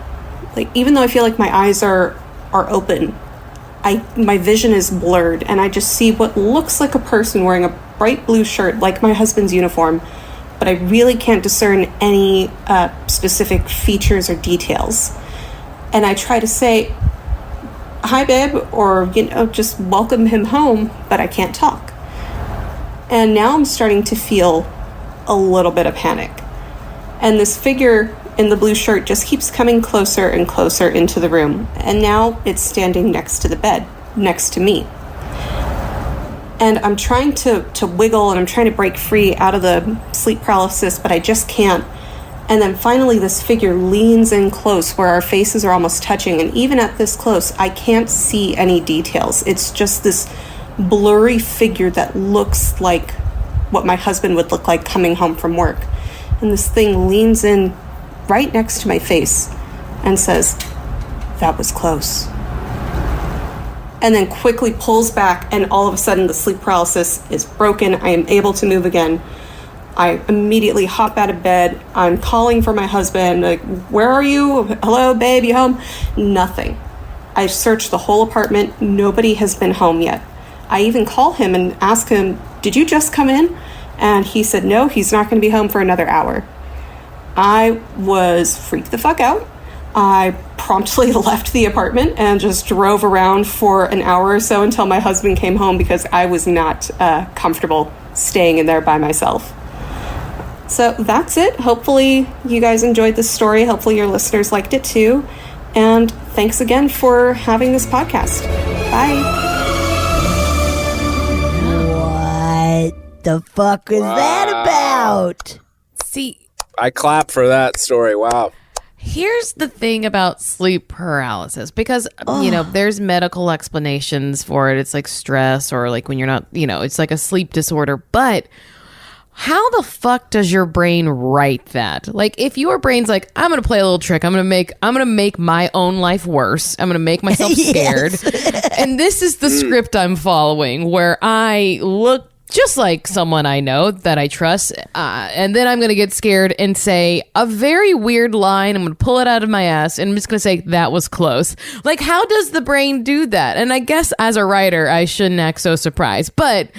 Even though I feel like my eyes are open, my vision is blurred, and I just see what looks like a person wearing a bright blue shirt, like my husband's uniform, but I really can't discern any specific features or details. And I try to say, hi, babe, or, just welcome him home, but I can't talk. And now I'm starting to feel a little bit of panic. And this figure in the blue shirt just keeps coming closer and closer into the room. And now it's standing next to the bed, next to me. And I'm trying to wiggle and I'm trying to break free out of the sleep paralysis, but I just can't. And then finally this figure leans in close where our faces are almost touching. And even at this close, I can't see any details. It's just this blurry figure that looks like what my husband would look like coming home from work. And this thing leans in right next to my face and says, "That was close." And then quickly pulls back, and all of a sudden the sleep paralysis is broken. I am able to move again. I immediately hop out of bed. I'm calling for my husband, where are you? Hello, babe, you home? Nothing. I searched the whole apartment. Nobody has been home yet. I even call him and ask him, did you just come in? And he said, no, he's not going to be home for another hour. I was freaked the fuck out. I promptly left the apartment and just drove around for an hour or so until my husband came home because I was not comfortable staying in there by myself. So that's it. Hopefully you guys enjoyed this story. Hopefully your listeners liked it too. And thanks again for having this podcast. Bye. What the fuck was that about? See, I clap for that story. Wow. here's the thing about sleep paralysis, because, there's medical explanations for it. It's like stress or like when you're not, it's like a sleep disorder. But how the fuck does your brain write that? Like, if your brain's like, I'm gonna play a little trick, I'm gonna make my own life worse, I'm gonna make myself scared, and this is the script I'm following, where I look just like someone I know that I trust, and then I'm gonna get scared and say a very weird line. I'm gonna pull it out of my ass and I'm just gonna say, that was close. Like, how does the brain do that? And I guess as a writer I shouldn't act so surprised, but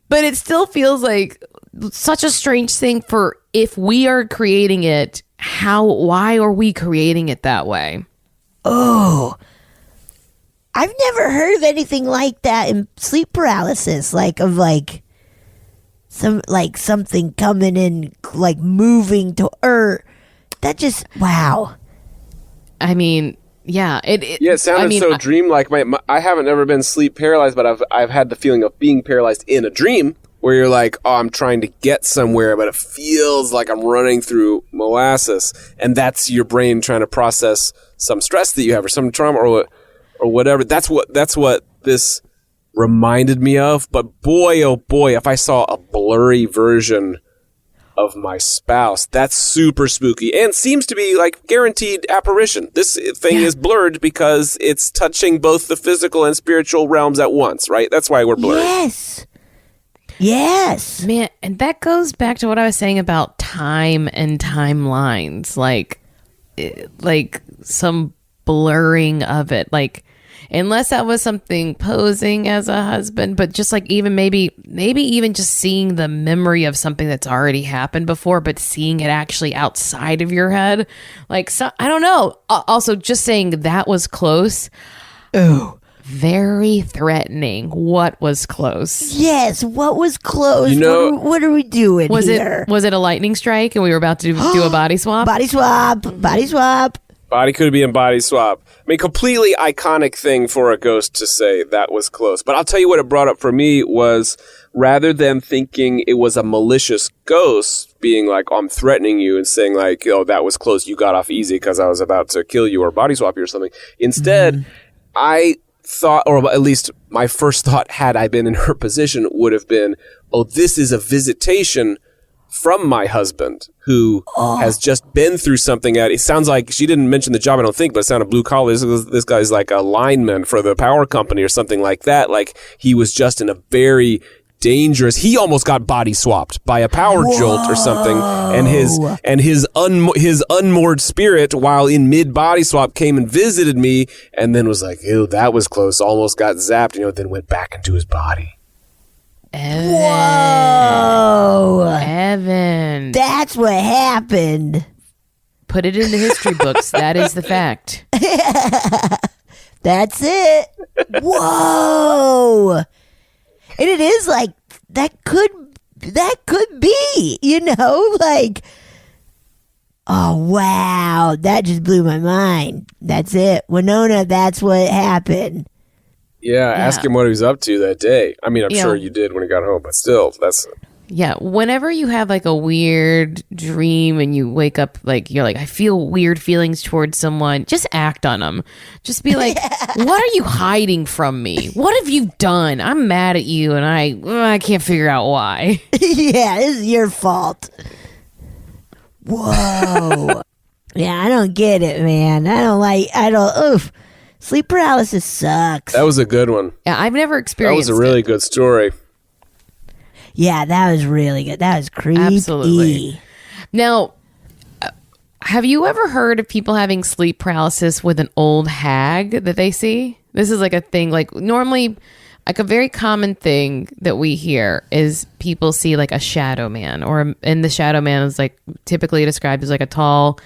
it still feels like such a strange thing. For if we are creating it, why are we creating it that way? Oh, I've never heard of anything like that in sleep paralysis, something coming in, like moving to that just, wow. I mean, yeah, it sounded so dreamlike. I haven't ever been sleep paralyzed, but I've had the feeling of being paralyzed in a dream, where you're like, oh, I'm trying to get somewhere, but it feels like I'm running through molasses, and that's your brain trying to process some stress that you have or some trauma or whatever. That's what this reminded me of. But boy, oh boy, if I saw a blurry version of my spouse, that's super spooky and seems to be like guaranteed apparition. This thing is blurred because it's touching both the physical and spiritual realms at once, right? That's why we're blurred. Yes. Man, and that goes back to what I was saying about time and timelines, like some blurring of it, like, unless that was something posing as a husband, but just like even maybe even just seeing the memory of something that's already happened before, but seeing it actually outside of your head, like, so I don't know. Also, just saying that was close. Oh, very threatening. What was close? Yes, what was close? You know- what are we doing Was here? it a lightning strike and we were about to do a body swap? Body swap, body swap. Body could be in body swap. I mean, completely iconic thing for a ghost to say that was close. But I'll tell you what it brought up for me was rather than thinking it was a malicious ghost being like, oh, I'm threatening you and saying like, oh, that was close. You got off easy because I was about to kill you or body swap you or something. Instead, I thought, or at least my first thought had I been in her position would have been, oh, this is a visitation from my husband who has just been through something. It sounds like she didn't mention the job, I don't think, but it sounded blue collar. This guy's like a lineman for the power company or something like that. Like he was just in a very dangerous. He almost got body swapped by a power jolt or something, and his unmoored spirit, while in mid body swap, came and visited me, and then was like, "Ew, that was close." Almost got zapped, then went back into his body. Evan. That's what happened. Put it in the history books. That is the fact. That's it. Whoa. And it is like that could be, like, oh wow, that just blew my mind. That's it. Winona, that's what happened. Yeah, ask him what he was up to that day. I mean, I'm sure you did when he got home, but still, that's... Yeah, whenever you have like a weird dream and you wake up like you're like, I feel weird feelings towards someone, just act on them. Just be like, what are you hiding from me? What have you done? I'm mad at you and I can't figure out why. Yeah, this is your fault. Whoa. Yeah, I don't get it, man. Oof. Sleep paralysis sucks. That was a good one. Yeah, I've never experienced That was a really good story. Yeah, that was really good. That was creepy. Absolutely. Now, have you ever heard of people having sleep paralysis with an old hag that they see? This is like a thing, like normally, like a very common thing that we hear is people see like a shadow man, and the shadow man is like typically described as like a tall,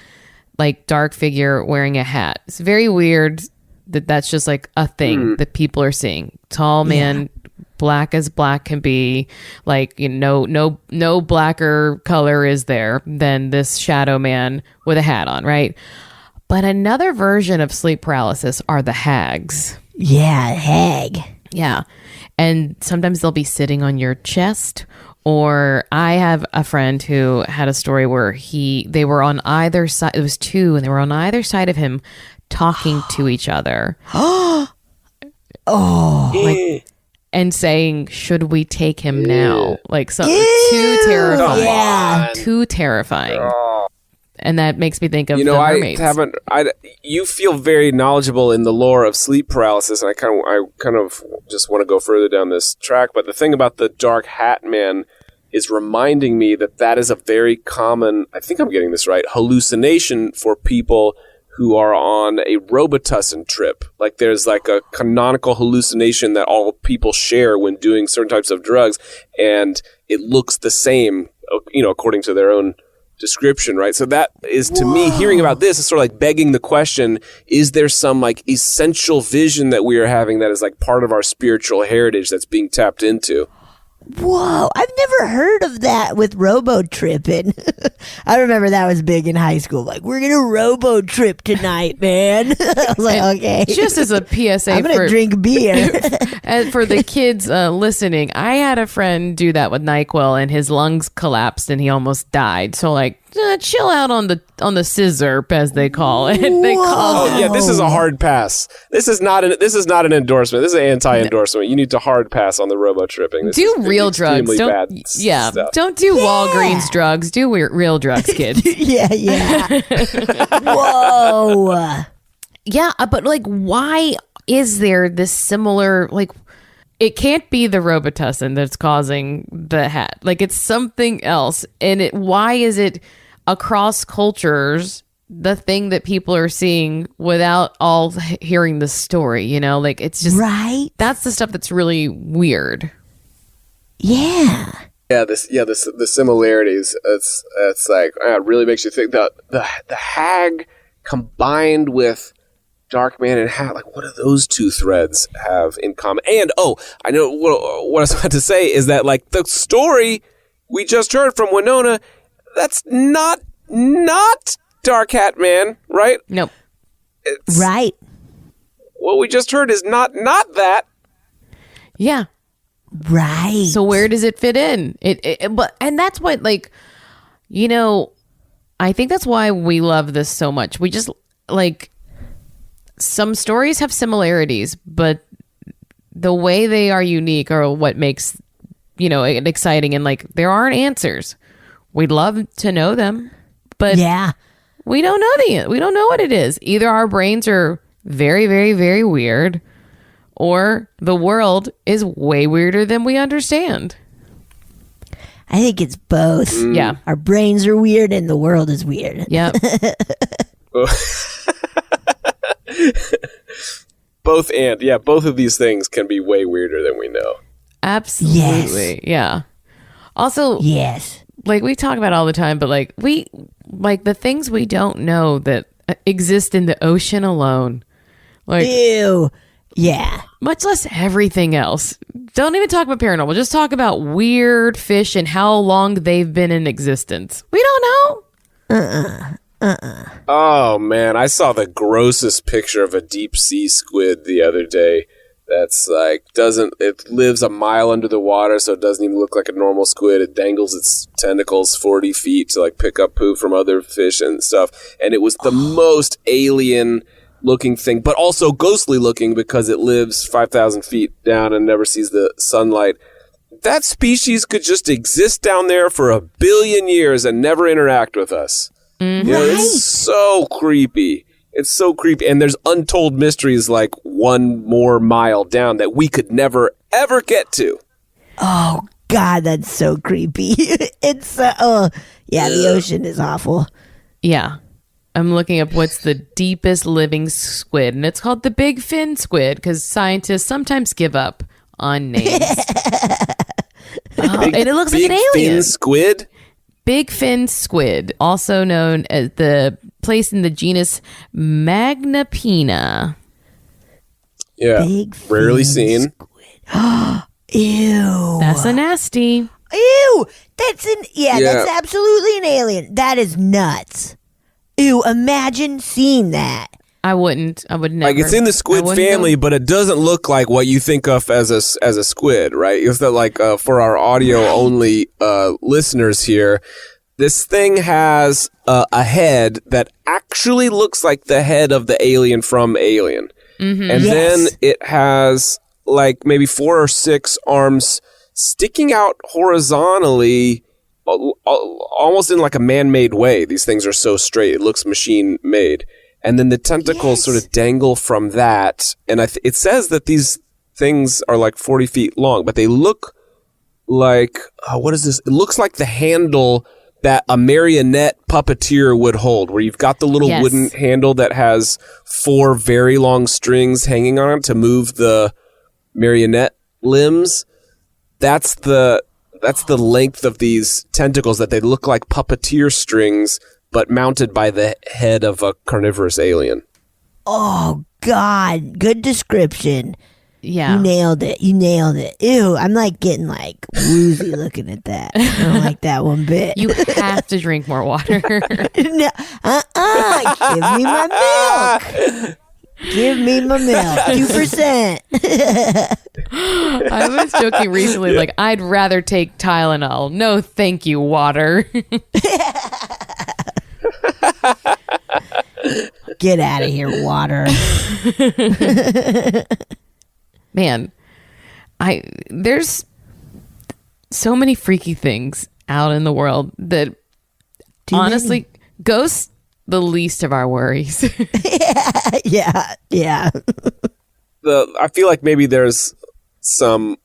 like dark figure wearing a hat. It's very weird that that's just like a thing that people are seeing. Tall man, black as black can be, like, no blacker color is there than this shadow man with a hat on, right? But another version of sleep paralysis are the hags. Yeah, hag. Yeah. And sometimes they'll be sitting on your chest. Or I have a friend who had a story where they were on either side. It was two, and they were on either side of him talking to each other. And saying, should we take him now? Like something too terrifying. Yeah. Too terrifying. And that makes me think of the mermaids. You feel very knowledgeable in the lore of sleep paralysis, and I kind of just want to go further down this track. But the thing about the dark hat man is reminding me that is a very common, I think I'm getting this right, hallucination for people who are on a Robitussin trip. Like there's like a canonical hallucination that all people share when doing certain types of drugs, and it looks the same, according to their own description, right? So that is, to me, hearing about this is sort of like begging the question, is there some like essential vision that we are having that is like part of our spiritual heritage that's being tapped into? Whoa, I've never heard of that with robo-tripping. I remember that was big in high school. Like, we're going to robo-trip tonight, man. I was like, okay. Just as a PSA, I'm going to drink beer. And for the kids listening, I had a friend do that with NyQuil, and his lungs collapsed and he almost died. So like, chill out on the scissor, as they call it. They call it. Yeah, this is a hard pass. This is not an endorsement. This is an anti-endorsement. You need to hard pass on the robo tripping. Do real drugs. Don't stuff. Don't do Walgreens drugs. Do real drugs, kid. Yeah. Whoa. Yeah, but like, why is there this similar, like, it can't be the Robitussin that's causing the hat. Like, it's something else. And why is it across cultures the thing that people are seeing without all hearing the story, Like, it's just... Right? That's the stuff that's really weird. Yeah. Yeah, the similarities. It's like, it really makes you think that the hag combined with Dark Man and Hat, like, what do those two threads have in common? And, I know what I was about to say is that, like, the story we just heard from Winona, that's not Dark Hat Man, right? Nope. Right. What we just heard is not that. Yeah. Right. So where does it fit in? And that's what, like, you know, I think that's why we love this so much. We just, like, some stories have similarities, but the way they are unique are what makes, you know, it exciting. And, like, there aren't answers. We'd love to know them, but yeah. we don't know what it is. Either our brains are very, very, very weird, or the world is way weirder than we understand. I think it's both. Yeah. Our brains are weird and the world is weird. Yep. Both of these things can be way weirder than we know. Absolutely. Yes. Yeah. Also, Yes. like we talk about all the time, but like the things we don't know that exist in the ocean alone, like Ew. Yeah. much less everything else. Don't even talk about paranormal. Just talk about weird fish and how long they've been in existence. We don't know. Oh man, I saw the grossest picture of a deep sea squid the other day. That's like it lives a mile under the water, so it doesn't even look like a normal squid. It dangles its tentacles 40 feet to like pick up poop from other fish and stuff. And it was the most alien looking thing, but also ghostly looking because it lives 5,000 feet down and never sees the sunlight. That species could just exist down there for 1 billion years and never interact with us. Mm-hmm. You know, it's so creepy. It's so creepy. And there's untold mysteries like 1 more mile down that we could never, ever get to. Oh, God, that's so creepy. It's, the ocean is awful. Yeah. I'm looking up what's the deepest living squid, and it's called the big fin squid because scientists sometimes give up on names. And it looks like an alien. Big fin squid? Big fin squid, also known as the place in the genus Magnapina. Yeah. Big Rarely fin seen. Ew. That's a nasty. Ew. That's absolutely an alien. That is nuts. Ew, imagine seeing that. I would never. Like, it's in the squid family, but it doesn't look like what you think of as a squid, right? It's that, like, for our audio only listeners here, this thing has a head that actually looks like the head of the alien from Alien. Mm-hmm. And Yes. then it has like maybe 4 or 6 arms sticking out horizontally, almost in like a man-made way. These things are so straight. It looks machine-made. And then the tentacles sort of dangle from that. And it says that these things are like 40 feet long, but they look like, what is this? It looks like the handle that a marionette puppeteer would hold, where you've got the little wooden handle that has 4 very long strings hanging on it to move the marionette limbs. That's the length of these tentacles, that they look like puppeteer strings, but mounted by the head of a carnivorous alien. Oh, God. Good description. Yeah. You nailed it. Ew, I'm like getting like woozy looking at that. I don't like that one bit. You have to drink more water. No, give me my milk. Give me my milk. 2%. I was joking recently, like, I'd rather take Tylenol. No, thank you, water. Get out of here, water. Man, there's so many freaky things out in the world that honestly, ghosts, the least of our worries. Yeah. I feel like maybe there's some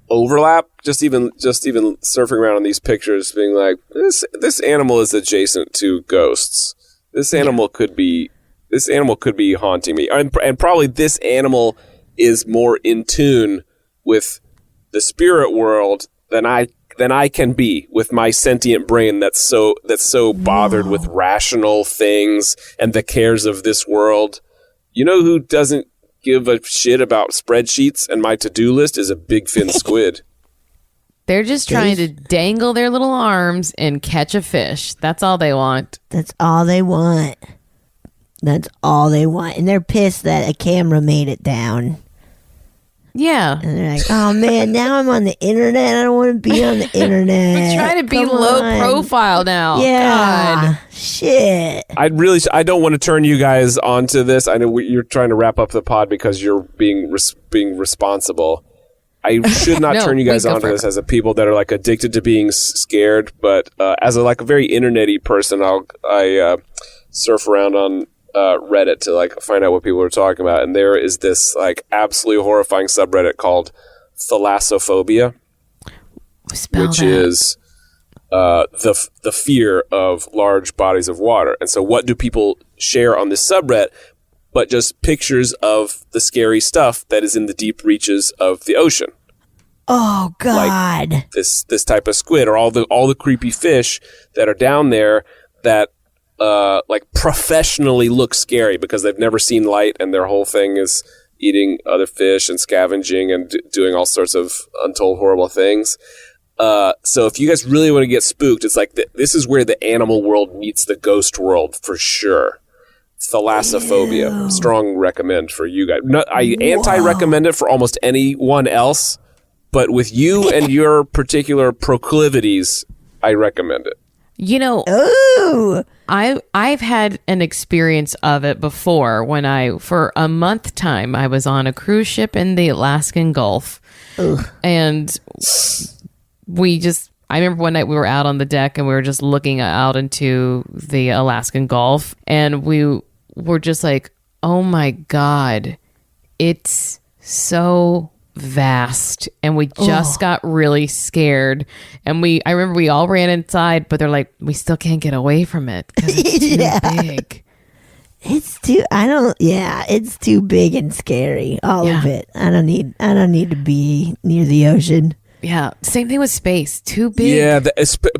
overlap, just even surfing around on these pictures, being like, this animal is adjacent to ghosts. This animal could be haunting me, and probably this animal is more in tune with the spirit world than I can be with my sentient brain that's so bothered with rational things and the cares of this world. You know who doesn't give a shit about spreadsheets and my to-do list is a big fin squid. They're just trying to dangle their little arms and catch a fish. That's all they want. That's all they want. That's all they want. And they're pissed that a camera made it down. Yeah. And they're like, oh man, now I'm on the internet. I don't want to be on the internet. We're trying to be Come low on. profile now. Yeah. God. Shit. I don't want to turn you guys onto this. I know you're trying to wrap up the pod because you're being responsible. I should not No, turn you guys please go onto for this as a people that are like addicted to being scared. But as a very internet-y person, I surf around on Reddit to like find out what people are talking about, and there is this like absolutely horrifying subreddit called thalassophobia, which is the fear of large bodies of water. And so, what do people share on this subreddit? But just pictures of the scary stuff that is in the deep reaches of the ocean. Oh God. Like this type of squid, or all the creepy fish that are down there that like professionally look scary because they've never seen light and their whole thing is eating other fish and scavenging and doing all sorts of untold horrible things. So if you guys really want to get spooked, it's like this is where the animal world meets the ghost world for sure. Thalassophobia. Strong recommend for you guys. No, I anti-recommend it for almost anyone else, but with you and your particular proclivities, I recommend it. You know, Ooh. I've had an experience of it before when for a month time, I was on a cruise ship in the Alaskan Gulf. Ugh. And I remember one night we were out on the deck and we were just looking out into the Alaskan Gulf, and we were just like, oh my God, it's so vast. And we just got really scared. And I remember we all ran inside, but they're like, we still can't get away from it because it's too big. It's too big and scary. All of it. I don't need to be near the ocean. Yeah. Same thing with space. Too big. Yeah,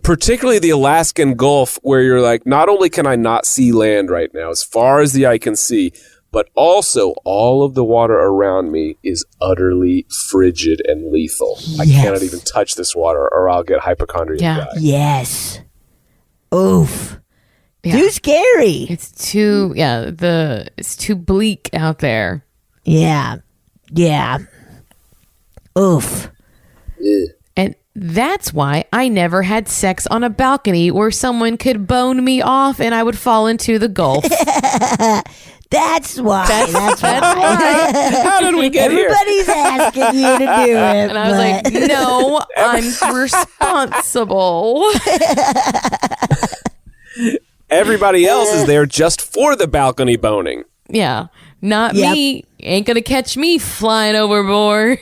particularly the Alaskan Gulf, where you're like, not only can I not see land right now as far as the eye can see, but also all of the water around me is utterly frigid and lethal. Yes. I cannot even touch this water or I'll get hypochondria and die. Yes. Oof. Yeah. Too scary. It's too, it's too bleak out there. Yeah. Yeah. Oof. And that's why I never had sex on a balcony where someone could bone me off and I would fall into the Gulf. That's why. That's why. How did we get here? Everybody's asking you to do it. And I was like, no, I'm responsible. Everybody else is there just for the balcony boning. Yeah. Not me. Ain't gonna catch me flying overboard.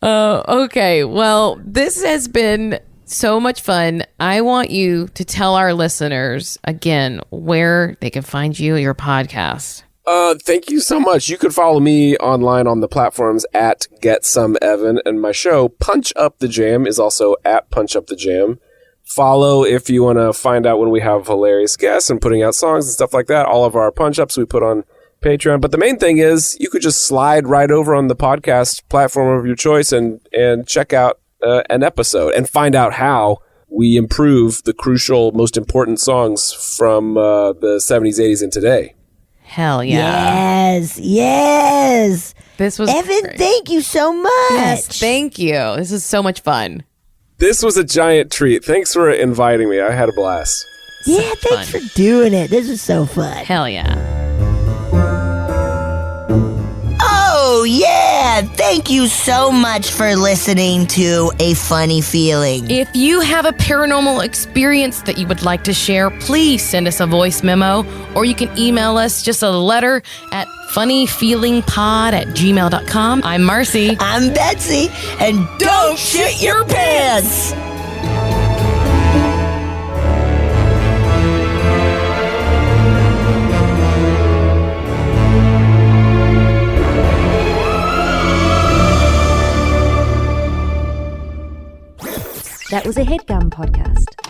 Okay. Well, this has been so much fun. I want you to tell our listeners again where they can find you, your podcast. Thank you so much. You can follow me online on the platforms at GetSomeEvan, and my show Punch Up the Jam is also at Punch Up the Jam. Follow if you want to find out when we have hilarious guests and putting out songs and stuff like that. All of our punch ups we put on Patreon. But the main thing is you could just slide right over on the podcast platform of your choice and check out an episode and find out how we improve the crucial, most important songs from the 70s, 80s, and today. Hell yeah. Yes. This was Evan, great. thank you so much. Yes, thank you. This is so much fun. This was a giant treat. Thanks for inviting me. I had a blast. Yeah, thanks for doing it. This is so fun. Hell yeah. Oh, yeah. Thank you so much for listening to A Funny Feeling. If you have a paranormal experience that you would like to share, please send us a voice memo, or you can email us just a letter at funnyfeelingpod@gmail.com. I'm Marcy. I'm Betsy, and don't shit your pants. That was a HeadGum podcast.